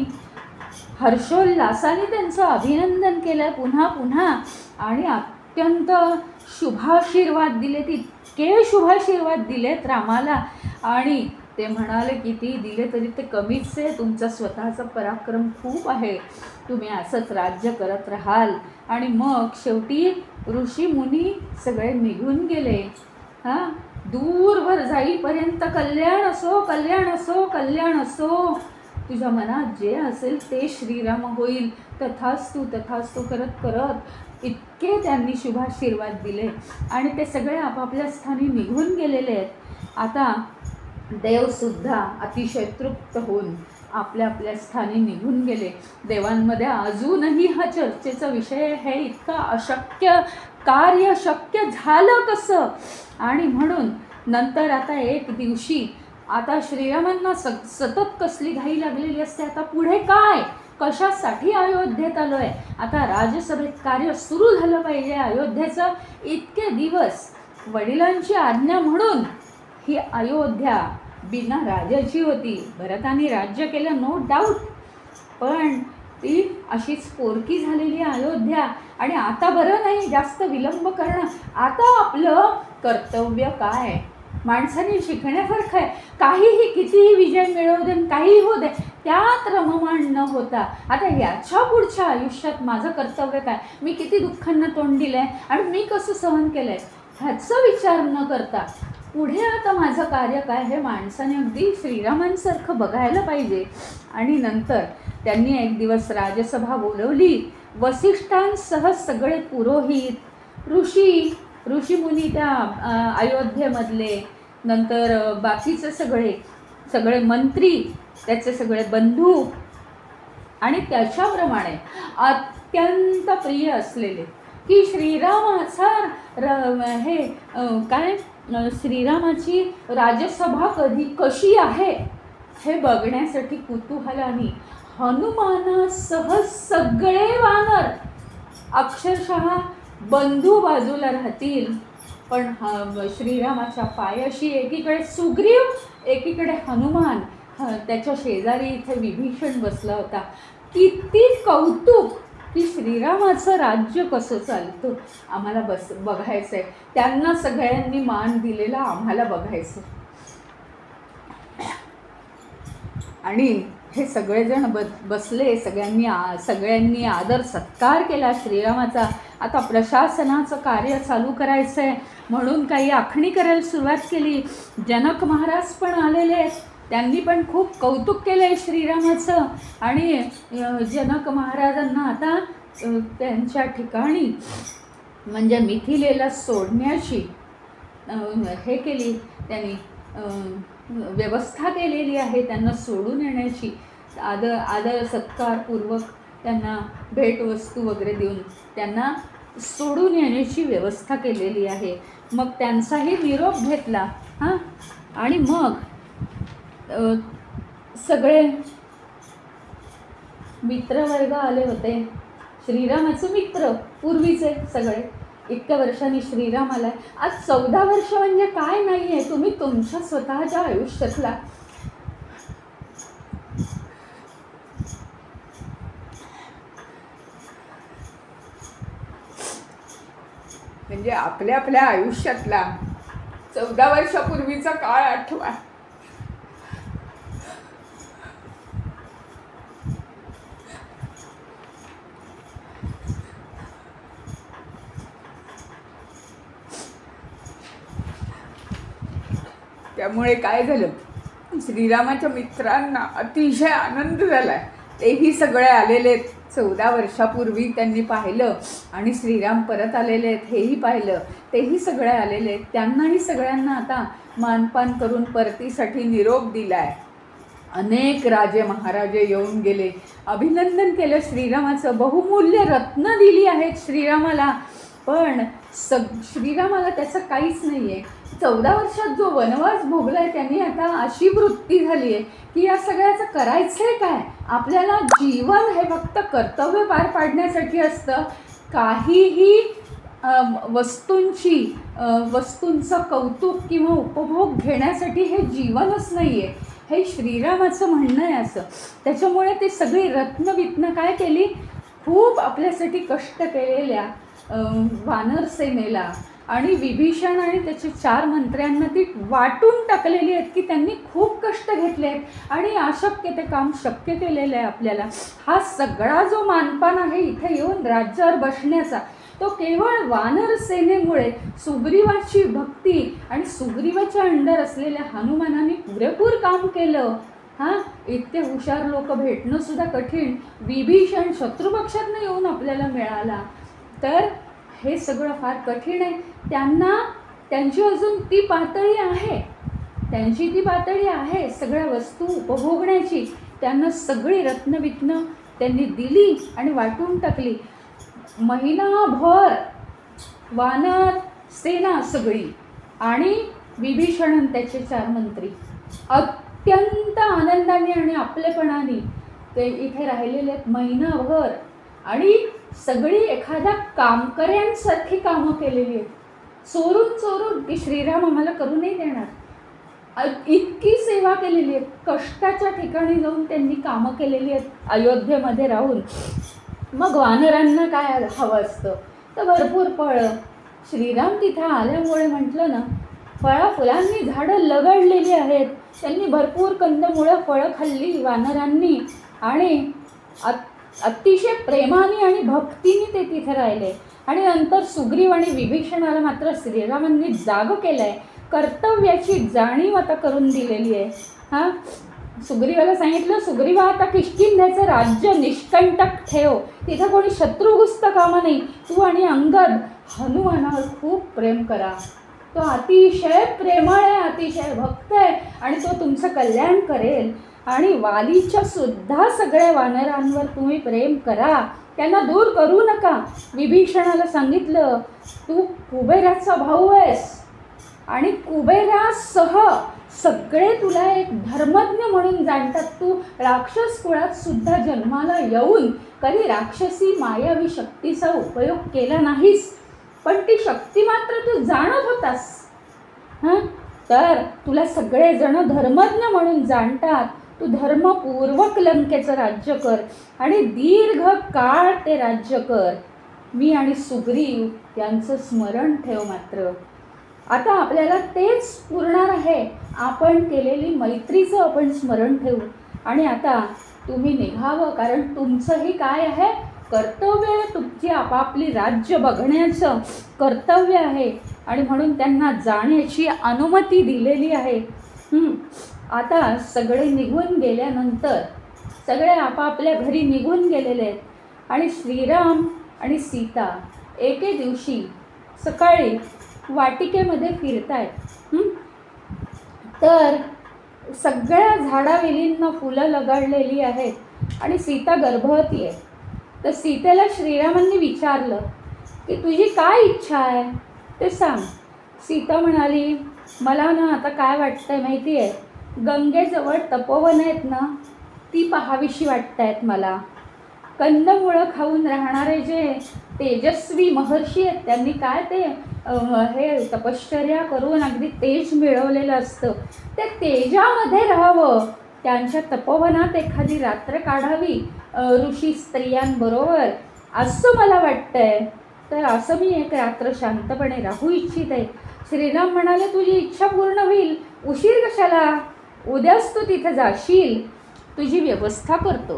हर्षोल्लासाने त्यांचं अभिनंदन केलं पुन्हा पुन्हा, आणि अत्यंत शुभाशीर्वाद दिलेत. इतके शुभाशीर्वाद दिलेत रामाला, आणि ते म्हणाले किती दिले तरी ते कमीच आहे. तुमचा स्वतःचा पराक्रम खूप आहे. तुम्ही असंच राज्य करत राहाल. आणि मग शेवटी ऋषी मुनी सगळे निघून गेले. दूरवर जाईपर्यंत कल्याण असो, कल्याण असो, कल्याण असो. तुझ्या मनात जे असेल ते श्रीराम होईल. तथास्तु तथास्तु करत करत इतके त्यांनी शुभाशीर्वाद दिले आणि ते सगळे आपापल्या स्थानी निघून गेलेले आहेत. आता देवसुद्धा अतिशय तृप्त होऊन आपल्या आपल्या स्थानी निघून गेले. देवांमध्ये अजूनही हा चर्चेचा विषय आहे, इतका अशक्य कार्य शक्य झालं कसं. आणि म्हणून नंतर आता एक दिवशी आता श्रीरामांना सतत कसली घाई लागलेली असते. आता पुढे काय, कशासाठी अयोध्येत आलो आहे, आता राजसभेत कार्य सुरू झालं पाहिजे अयोध्येचं. इतके दिवस वडिलांची आज्ञा म्हणून ही अयोध्या बिना राजाची होती. भरताने राज्य केलं नो डाऊट, पण ती अशीच पोरकी झालेली अयोध्या. आणि आता बरं नाही जास्त विलंब करणं. आता आपलं कर्तव्य काय, माणसाने शिकण्यासारखं आहे. काहीही कितीही विजय मिळवू दे, काहीही होऊ दे, त्यात रममाण न होता आता याच्या पुढच्या आयुष्यात माझं कर्तव्य काय, मी किती दुःखांना तोंड दिलं आहे आणि मी कसं सहन केलं आहे, ह्याचा विचार न करता पुढे आता माझं कार्य काय हे माणसाने अगदी श्रीरामांसारखं बघायला पाहिजे. आणि नंतर त्यांनी एक दिवस राजसभा बोलवली. वसिष्ठांसह सगळे पुरोहित, ऋषीमुनी त्या अयोध्येमधले, नंतर बाकीचे सगळे मंत्री, त्याचे सगळे बंधू, आणि त्याच्याप्रमाणे अत्यंत प्रिय असलेले की श्रीरामाचा श्रीरामाची राजसभा कशी आहे हे बघण्यासाठी कुतूहलाने हनुमानासह सगळे वानर, अक्षरशः बंधू बाजूला राहतील, पण श्रीरामाच्या पायाशी एकीकडे सुग्रीव, एकीकडे हनुमान, त्याच्या शेजारी इथे विभीषण बसला होता. किती कौतुक की श्रीरामाचं राज्य कसं चालतं आम्हाला बघायचं आहे. त्यांना सगळ्यांनी मान दिलेला आम्हाला बघायचं. आणि हे सगळेजण बसले. सगळ्यांनी आदर सत्कार केला श्रीरामाचा. आता प्रशासनाचं कार्य चालू करायचं आहे म्हणून काही आखणी करायला सुरुवात केली. जनक महाराज पण आलेले आहेत. त्यांनी पण खूप कौतुक केलं आहे श्रीरामाचं. आणि जनक महाराजांना आता त्यांच्या ठिकाणी म्हणजे मिथिलेला सोडण्याची हे केली, त्यांनी व्यवस्था केलेली आहे. त्यांना सोडून येण्याची आदर सत्कारपूर्वक त्यांना भेटवस्तू वगैरे देऊन त्यांना सोडून येण्याची व्यवस्था केलेली आहे. मग त्यांचाही निरोप घेतला. आणि मग सगळे मित्रवर्ग आले होते. श्रीरामाचे मित्र पूर्वीचे सगळे. इतक्या वर्षांनी श्रीराम आला. आज 14 वर्ष म्हणजे काय नाही आहे. तुम्ही तुमच्या स्वतःच्या आयुष्यातला म्हणजे आपल्या आयुष्यातला 14 वर्षापूर्वीचा काळ आठवा. त्यामुळे काय झालं, श्रीरामाच्या मित्रांना अतिशय आनंद झाला आहे. तेही सगळे आलेले आहेत. 14 वर्षापूर्वी त्यांनी पाहिलं आणि श्रीराम परत आलेले आहेत हेही पाहिलं. तेही सगळे आलेले आहेत. त्यांनाही सगळ्यांना आता मानपान करून परतीसाठी निरोप दिला आहे. अनेक राजे महाराजे येऊन गेले, अभिनंदन केलं श्रीरामाचं. बहुमूल्य रत्न दिली आहेत श्रीरामाला. पण श्रीरामाला त्याचं काहीच नाही आहे. 14 वर्षात जो वनवास भोगला आहे त्यांनी आता अशी वृत्ती झाली आहे की या सगळ्याचं करायचं आहे काय. आपल्याला जीवन हे फक्त कर्तव्य पार पाडण्यासाठी असतं. काहीही वस्तूंचं कौतुक किंवा उपभोग घेण्यासाठी हे जीवनच नाही आहे, हे श्रीरामाचं म्हणणं आहे असं. त्याच्यामुळे ते सगळी रत्नवित्न काय केली, खूप आपल्यासाठी कष्ट केलेल्या वानर सेनेला आणि विभीषण आणि त्याचे 4 मंत्र्यांना ती वाटून टाकलेली आहेत की त्यांनी खूप कष्ट घेतले आहेत आणि अशक्य ते काम शक्य केलेलं आहे आपल्याला. हा सगळा जो मानपान आहे इथे येऊन राज्यावर बसण्याचा, तो केवळ वानर सेनेमुळे सुग्रीवाची भक्ती आणि सुग्रीवाच्या अंडर असलेल्या हनुमानाने पुरेपूर काम केलं. इतके हुशार लोक भेटणं सुद्धा कठीण. विभीषण शत्रुपक्षातनं येऊन आपल्याला मिळाला, तर हे सगळं फार कठीण आहे. त्यांची अजून ती पातळी आहे, सगळ्या वस्तू उपभोगण्याची. त्यांना सगळी रत्नवित्न त्यांनी दिली आणि वाटून टाकली. महिनाभर वानर सेना सगळी आणि विभीषण त्याचे 4 मंत्री अत्यंत आनंदाने आणि आपलेपणाने ते इथे राहिलेले आहेत महिनाभर. आणि सगळी एखाद्या कामकऱ्यांसारखी कामं केलेली आहेत, चोरून की श्रीराम आम्हाला करू नाही देणार, इतकी सेवा केलेली आहे. कष्टाच्या ठिकाणी जाऊन त्यांनी कामं केलेली आहेत अयोध्येमध्ये राहून. मग वानरांना काय हवं असतं तर भरपूर फळं. श्रीराम तिथं आल्यामुळे म्हटलं ना, फुलांनी झाडं लगडलेली आहेत. त्यांनी भरपूर कंदमुळं फळं खाल्ली वानरांनी आणि अतिशय प्रेमाने आणि भक्तीने ते तिथे राहिले. आणि नंतर सुग्रीव आणि विभीषणाला मात्र श्रीरामांनी जाग केलं आहे, कर्तव्याची जाणीव आता करून दिलेली आहे. सुग्रीवाला सांगितलं, सुग्रीवा आता किष्किंध्याचं राज्य निष्कंटक ठेव, तिथं कोणी शत्रू घुसता कामा नाही. तू आणि अंगद हनुमानावर खूप प्रेम करा. तो अतिशय प्रेमळ आहे, अतिशय भक्त आहे आणि तो तुमचं कल्याण करेल. आणि वालीच्या सुद्धा सगळ्या वानरांवर तुम्ही प्रेम करा, त्यांना दूर करू नका. विभीषणाला सांगितलं, तू कुबेराचा भाऊ आहेस आणि कुबेरासह सगळे तुला एक धर्मज्ञ म्हणून जाणतात. तू राक्षस कुळात सुद्धा जन्माला येऊन कधी राक्षसी मायावी शक्तीचा उपयोग केला नाहीस, पण ती शक्ती मात्र तू जाणत होतास. तर तुला सगळेजण धर्मज्ञ म्हणून जाणतात. तू धर्मपूर्वक लंकेचं राज्य कर आणि दीर्घ काळ ते राज्य कर. मी आणि सुग्रीव यांचं स्मरण ठेव. मात्र आता आपल्याला तेच पुरणार आहे, आपण केलेली मैत्रीचं आपण स्मरण ठेवू. आणि आता तुम्ही निघावं, कारण तुमचंही काय आहे, कर्तव्य आहे. तुमची आपापली राज्य बघण्याचं कर्तव्य आहे आणि म्हणून त्यांना जाण्याची अनुमती दिलेली आहे. आता सगळे निघून गेल्यानंतर सगळे आपापल्या घरी निघून गेलेले आहेत आणि श्रीराम आणि सीता एके दिवशी सकाळी वाटिकेमध्ये फिरतायत. तर सगळ्या झाडावेलींना फुलं लगाडलेली आहेत आणि सीता गर्भवती आहे. तर सीतेला श्रीरामांनी विचारलं की तुझी काय इच्छा आहे ते सांग. सीता म्हणाली, मला ना आता काय वाटतंय माहिती आहे, गंगेजवळ तपोवन आहेत ना, ती पाहावीशी वाटत आहेत मला. कंदमुळं खाऊन राहणारे जे तेजस्वी महर्षी आहेत त्यांनी काय ते हे तपश्चर्या करून अगदी तेज मिळवलेलं असतं, त्या तेजामध्ये राहावं, त्यांच्या तपोवनात एखादी रात्र काढावी ऋषी स्त्रियांबरोबर, असं मला वाटतंय. तर असं मी एक रात्र शांतपणे राहू इच्छित आहे. श्रीराम म्हणाले, तुझी इच्छा पूर्ण होईल, उशीर कशाला, उद्याच तू तिथं जाशील, तुझी व्यवस्था करतो.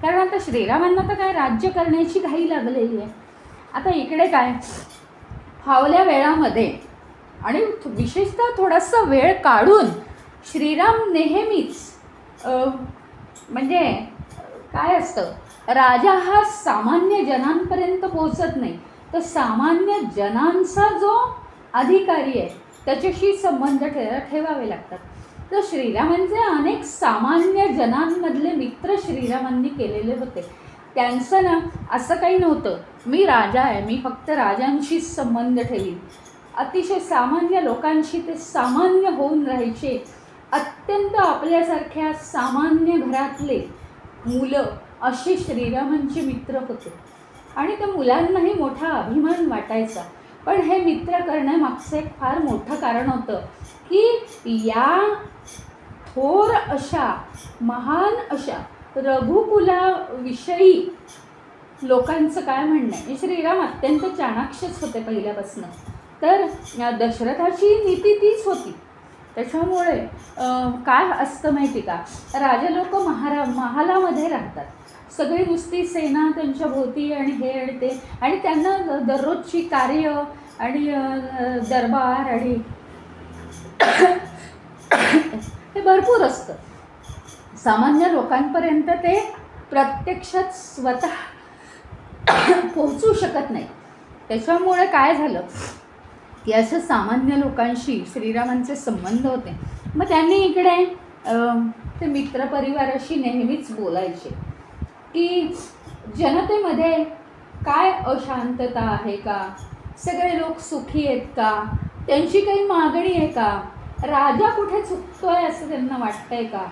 कारण आता श्रीरामांना तर काय राज्य करण्याची घाई लागलेली आहे. आता इकडे काय फावल्या वेळामध्ये आणि विशेषतः थोडासा वेळ काढून श्रीराम नेहमीच म्हणजे काय असतं, राजा हा सामान्य जनांपर्यंत पोहोचत नाही, तर सामान्य जनांचा जो अधिकारी आहे त्याच्याशी संबंध ठेवावे लागतात. तर श्रीरामांचे अनेक सामान्य जनांमधले मित्र श्रीरामांनी केलेले होते. त्यांचं ना असं काही नव्हतं, मी राजा आहे, मी फक्त राजांशीच संबंध ठेवीन. अतिशय सामान्य लोकांशी ते सामान्य होऊन राहायचे. अत्यंत आपल्यासारख्या सामान्य घरातले मुलं असे श्रीरामांचे मित्र होते. आणि त्या मुलांनाही मोठा अभिमान वाटायचा. पण हे मित्र करण्यामागचं एक फार मोठं कारण होतं की या थोर अशा महान अशा रघुकुलाविषयी लोकांचं काय म्हणणं आहे. श्रीराम अत्यंत चाणाक्षच होते पहिल्यापासून. तर दशरथाची नीती तीच होती. त्याच्यामुळे काय असतं माहिती का, राजा लोक महालामध्ये राहतात, सगळी नुसती सेना त्यांच्या भोवती आणि हे आणि ते, आणि त्यांना दररोजची कार्य आणि दरबार आणि हे भरपूर असतं. सामान्य लोकांपर्यंत ते प्रत्यक्षात स्वतः पोहोचू शकत नाही. त्याच्यामुळे काय झालं की असं सामान्य लोकांशी श्रीरामांचे संबंध होते. मग त्यांनी इकडे ते मित्रपरिवाराशी नेहमीच बोलायचे की जनतेमध्ये काय अशांतता आहे का, सगळे लोक सुखी आहेत का, त्यांची काही मागणी आहे का, राजा कुठे चुकतोय असं त्यांना वाटतंय का,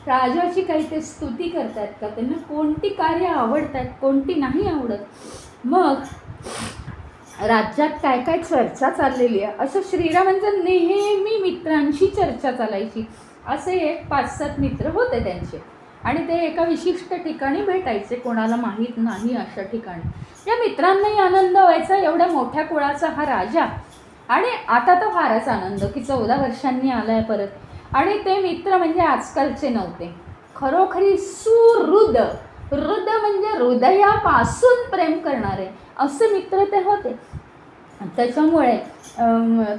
राजाची काही ते स्तुती करतात का, त्यांना कोणती कार्य आवडतात कोणती नाही आवडत, मग राज्यात काय काय चर्चा चाललेली आहे असं श्रीरामांचं नेहमी मित्रांशी चर्चा चालायची. असे एक 5-7 मित्र होते त्यांचे आणि ते एका विशिष्ट ठिकाणी भेटायचे, कोणाला माहीत नाही अशा ठिकाणी. या मित्रांनाही आनंद व्हायचा, एवढ्या मोठ्या कुळाचा हा राजा, आणि आता तर फारच आनंद की 14 वर्षांनी आला आहे परत. आणि ते मित्र म्हणजे आजकालचे नव्हते, खरोखरी सुहृद, हृद म्हणजे हृदयापासून प्रेम करणारे असे मित्र ते होते. त्याच्यामुळे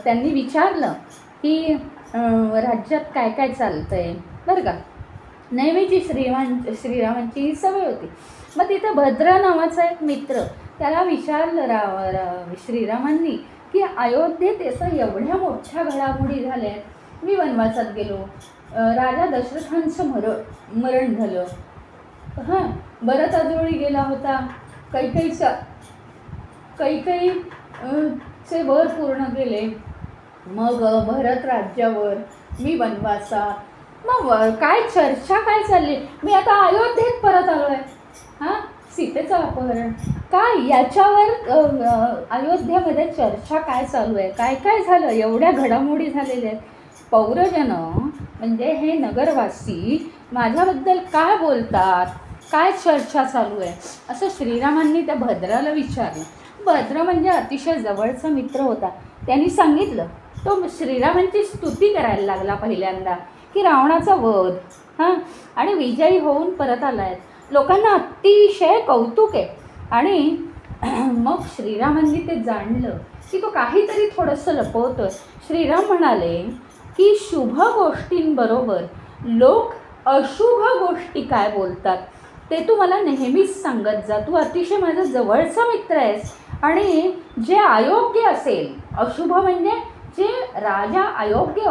त्यांनी विचारलं की राज्यात काय काय चालतं आहे बरं का. नेहमीची श्रीरामांची ही सवय होती. मग तिथं भद्र नावाचा एक मित्र, त्याला विचारलं श्रीरामांनी की अयोध्येत येतं एवढ्या मोठ्या घडामोडी झाल्या, मी वनवासात गेलो, राजा दशरथांचं मरण झालं, हां भरत अजोळी गेला होता, कैकेयीचे वर पूर्ण केले, मग भरत राज्यावर, मी वनवासात, मग काय चर्चा काय चालली, मी आता अयोध्येत परत आलो आहे, हां सीतेचं अपहरण काय, याच्यावर अयोध्येमध्ये चर्चा काय चालू आहे, काय काय झालं, एवढ्या घडामोडी झालेल्या आहेत, पौरजन म्हणजे हे नगरवासी माझ्याबद्दल काय बोलतात, काय चर्चा चालू आहे असं श्रीरामांनी त्या भद्राला विचारलं. भद्र म्हणजे अतिशय जवळचा मित्र होता. त्यांनी सांगितलं, तो श्रीरामांची स्तुती करायला लागला पहिल्यांदा की रावणाचा वध हां आणि विजयी होऊन परत आला आहे, लोकांना अतिशय कौतुक आहे. आणि मग श्रीरामांनी ते जाणलं की तो काहीतरी थोडंसं लपवतोय. श्रीराम म्हणाले की शुभ गोष्टींबरोबर लोक अशुभ गोष्टी काय बोलतात ते तू मला नेहमीच सांगत जा, तू अतिशय माझा जवळचा मित्र आहेस, आणि जे अयोग्य असेल, अशुभ म्हणजे जे राजा अयोग्य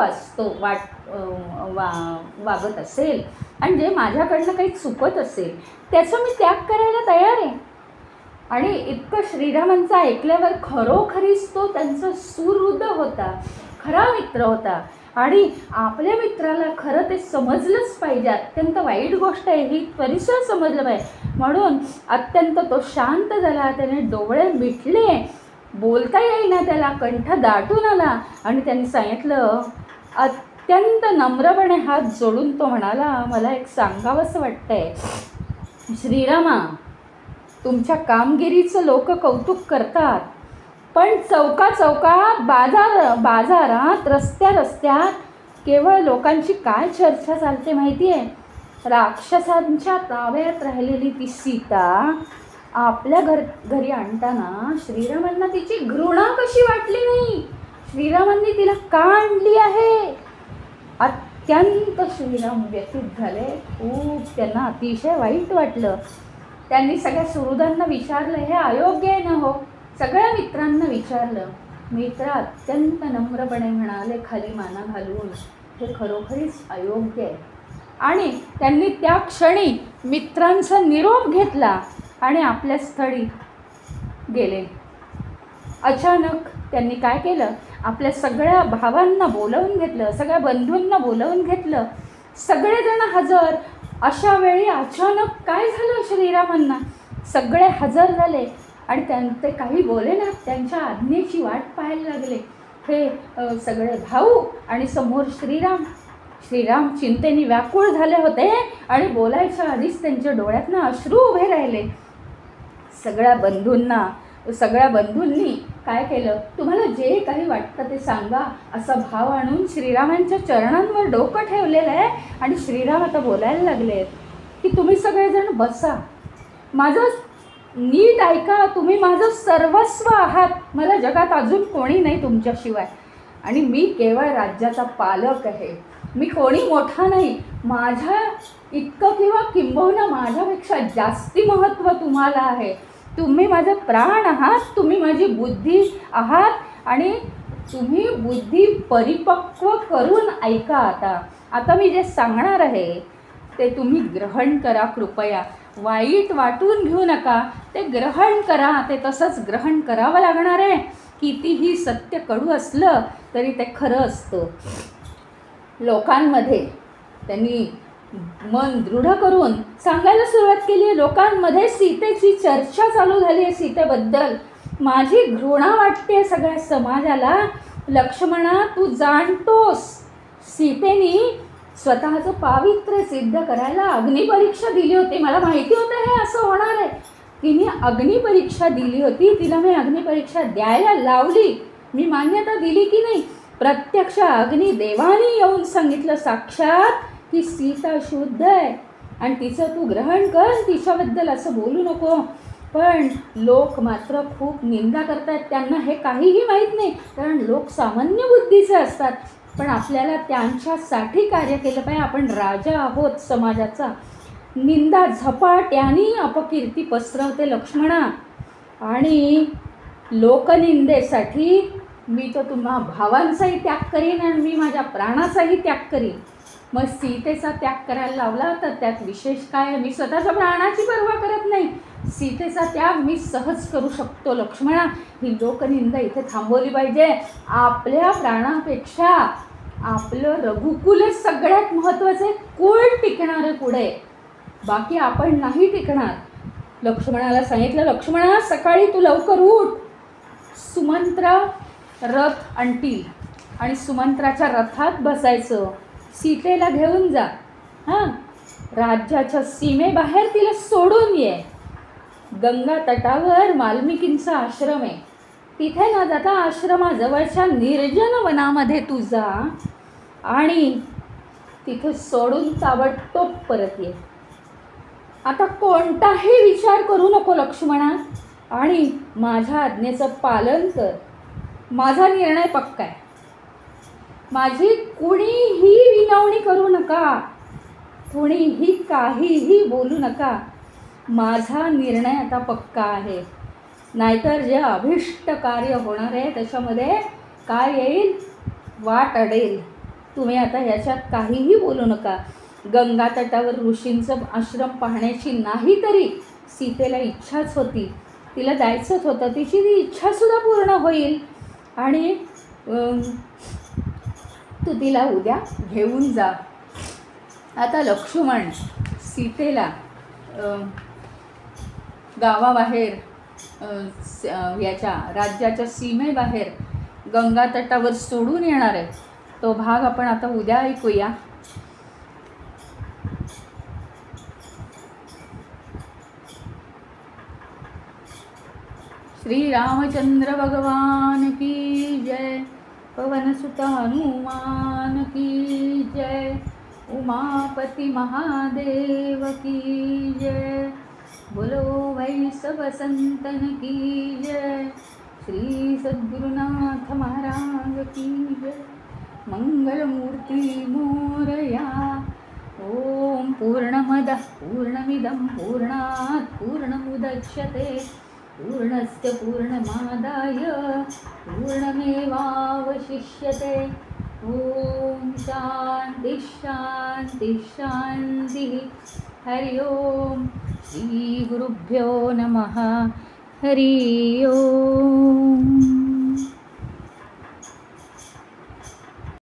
वागत असेल आणि जे माझ्याकडनं काही चुकत असेल त्याचं मी त्याग करायला तयार आहे. आणि इतकं श्रीरामांचं ऐकल्यावर खरोखरीच तो त्यांचा सुहृद होता, खरा मित्र होता. आणि आपल्या मित्राला खरं ते समजलंच पाहिजे, अत्यंत वाईट गोष्ट आहे ही परिसर समजलं पाहिजे. म्हणून अत्यंत तो शांत झाला, त्याने डोळे मिटले, बोलता येईना त्याला, कंठ दाटून आला आणि त्यांनी सांगितलं, अत्यंत नम्रपणे हात जोडून तो म्हणाला, मला एक सांगावंसं वाटतंय श्रीरामा, तुमच्या कामगिरीचं लोक कौतुक करतात, पण चौकात बाजारात रस्त्यात केवळ लोकांची काय चर्चा चालते माहिती आहे, राक्षसांच्या ताब्यात राहिलेली ती सीता आपल्या घरी आणताना श्रीरामांना तिची घृणा कशी वाटली नाही, श्रीरामांनी तिला का आणली आहे. अत्यंत श्रीराम व्यथित झाले, खूप त्यांना अतिशय वाईट वाटलं. त्यांनी सगळ्या सुहृदांना विचारलं, हे अयोग्य आहे ना हो, सगळ्या मित्रांना विचारलं. मित्र अत्यंत नम्रपणे म्हणाले, खाली माना घालून, हे खरोखरीच अयोग्य आहे. आणि त्यांनी त्या क्षणी मित्रांचा निरोप घेतला आणि आपल्या स्थळी गेले. अचानक त्यांनी काय केलं, आपल्या सगळ्या भावांना बोलावून घेतलं, सगळ्या बंधूंना बोलावून घेतलं, सगळेजण हजर. अशा वेळी अचानक काय झालं, श्रीरामांना सगळे हजर झाले आणि ते काही बोले ना, त्यांच्या आज्ञेची वाट पाहायला लागले. हे सगळे भाऊ आणि समोर श्रीराम चिंतेने व्याकुळ झाले होते आणि बोलायच्या आधीच त्यांच्या डोळ्यातनं अश्रू उभे राहिले. सगळ्या बंधूंनी काय केलं, तुम्हाला जे काही वाटतं ते सांगा असा भाव आणून श्रीरामांच्या चरणांवर डोकं ठेवलेलं आहे. आणि श्रीराम आता बोलायला लागले की तुम्ही सगळेजण बसा, माझं नीट ऐका, तुम्ही माझं सर्वस्व आहात, मला जगात अजून कोणी नाही तुमच्याशिवाय, आणि मी केवळ राज्याचा पालक आहे, मी कोणी मोठा नाही, माझ्या इतकं किंवा किंबहुना माझ्यापेक्षा जास्ती महत्त्व तुम्हाला आहे, तुम्ही माझे प्राण आहात, तुम्ही माझी बुद्धी आहात, आणि तुम्ही बुद्धी परिपक्व करून ऐका. आता मी जे सांगणार आहे ते तुम्ही ग्रहण करा, कृपया वाईट वाटून घेऊ नका, ते ग्रहण करा, ते तसंच ग्रहण करावं लागणार आहे. कितीही सत्य कडू असलं तरी ते खरं असतं. लोकांमध्ये त्यांनी मन दृढ करून सांगायला सुरुवात केली आहे. लोकांमध्ये सीतेची चर्चा चालू झाली आहे, सीतेबद्दल माझी घृणा वाटते सगळ्या समाजाला. लक्ष्मणा, तू जाणतोस सीतेने स्वतःचं पावित्र्य सिद्ध करायला अग्निपरीक्षा दिली होती, मला माहिती होतं हे असं होणार आहे. तिने अग्निपरीक्षा दिली होती, तिला मी अग्निपरीक्षा द्यायला लावली, मी मान्यता दिली की नाही. प्रत्यक्ष अग्निदेवाने येऊन सांगितलं साक्षात की सीता शुद्ध आहे आणि तिचं तू ग्रहण कर, तिच्याबद्दल असं बोलू नको. पण लोक मात्र खूप निंदा करतात, त्यांना हे काहीही माहीत नाही, कारण लोक सामान्य बुद्धीचे असतात. पण आपल्याला त्यांच्यासाठी कार्य केलं पाहिजे, आपण राजा आहोत समाजाचा. निंदा झपाट्याने अपकीर्ती पसरवते लक्ष्मणा, आणि लोकनिंदेसाठी मी तर तुम्हा भावांचाही त्याग करीन आणि मी माझ्या प्राणाचाही त्याग करीन. मग सीतेचा त्याग करायला लावला तर त्यात विशेष काय, मी स्वतःच्या प्राणाची पर्वा करत नाही, सीतेचा त्याग मी सहज करू शकतो. लक्ष्मणा, ही लोकनिंदा इथे थांबवली पाहिजे. आपल्या प्राणापेक्षा आपलं रघुकुलच सगळ्यात महत्त्वाचं, कुळ टिकणारं पुढे, बाकी आपण नाही टिकणार. लक्ष्मणाला सांगितलं, लक्ष्मणा सकाळी तू लवकर उठ, सुमंत्रा रथ आणतील आणि सुमंत्राच्या रथात बसायचं, सीतेला घेऊन जा, हां राज्याच्या सीमेबाहेर तिला सोडून ये. गंगा तटावर वाल्मिकींचा आश्रम आहे, तिथे न जाता आश्रमाजवळच्या निर्जन वनामध्ये तू जा आणि तिथे सोडून ताबडतोब परत ये. आता कोणताही विचार करू नको लक्ष्मणा, आणि माझ्या आज्ञेचं पालन कर. माझा निर्णय पक्का आहे, माझी कुणीही विनवणी करू नका, कुणीही काहीही बोलू नका. माझा निर्णय आता पक्का आहे, नाहीतर जे अभिष्ट कार्य होणार आहे त्याच्यामध्ये काय येईल, वाट अडेल. तुम्ही आता ह्याच्यात काहीही बोलू नका. गंगा तटावर ऋषींचं आश्रम पाहण्याची नाही तरी सीतेला इच्छाच होती, तिला जायचंच होतं, तिची ती इच्छासुद्धा पूर्ण होईल आणि तू तिला उद्या घेऊन जा. आता लक्ष्मण सीतेला गावाबाहेर याच्या राज्याच्या सीमेबाहेर गंगा तटावर सोडून येणार आहे. तो भाग आपण आता उद्या ऐकूया. श्री रामचंद्र भगवान की जय, पवनसुत हनुमान की जय, उमापति महादेव की जय, बोलो भाई सब संतन की जय, श्री सद्गुरुनाथ महाराज की जय, मंगलमूर्ती मोरया. ओम पूर्णमदः पूर्णमिदं पूर्णात् पूर्णमुदच्यते पूर्णस्य पूर्णमादाय पूर्णमेवावशिष्यते. ओम शांति शांति शांति. हरि ओम. श्री गुरुभ्यो नमः. हरि ओम.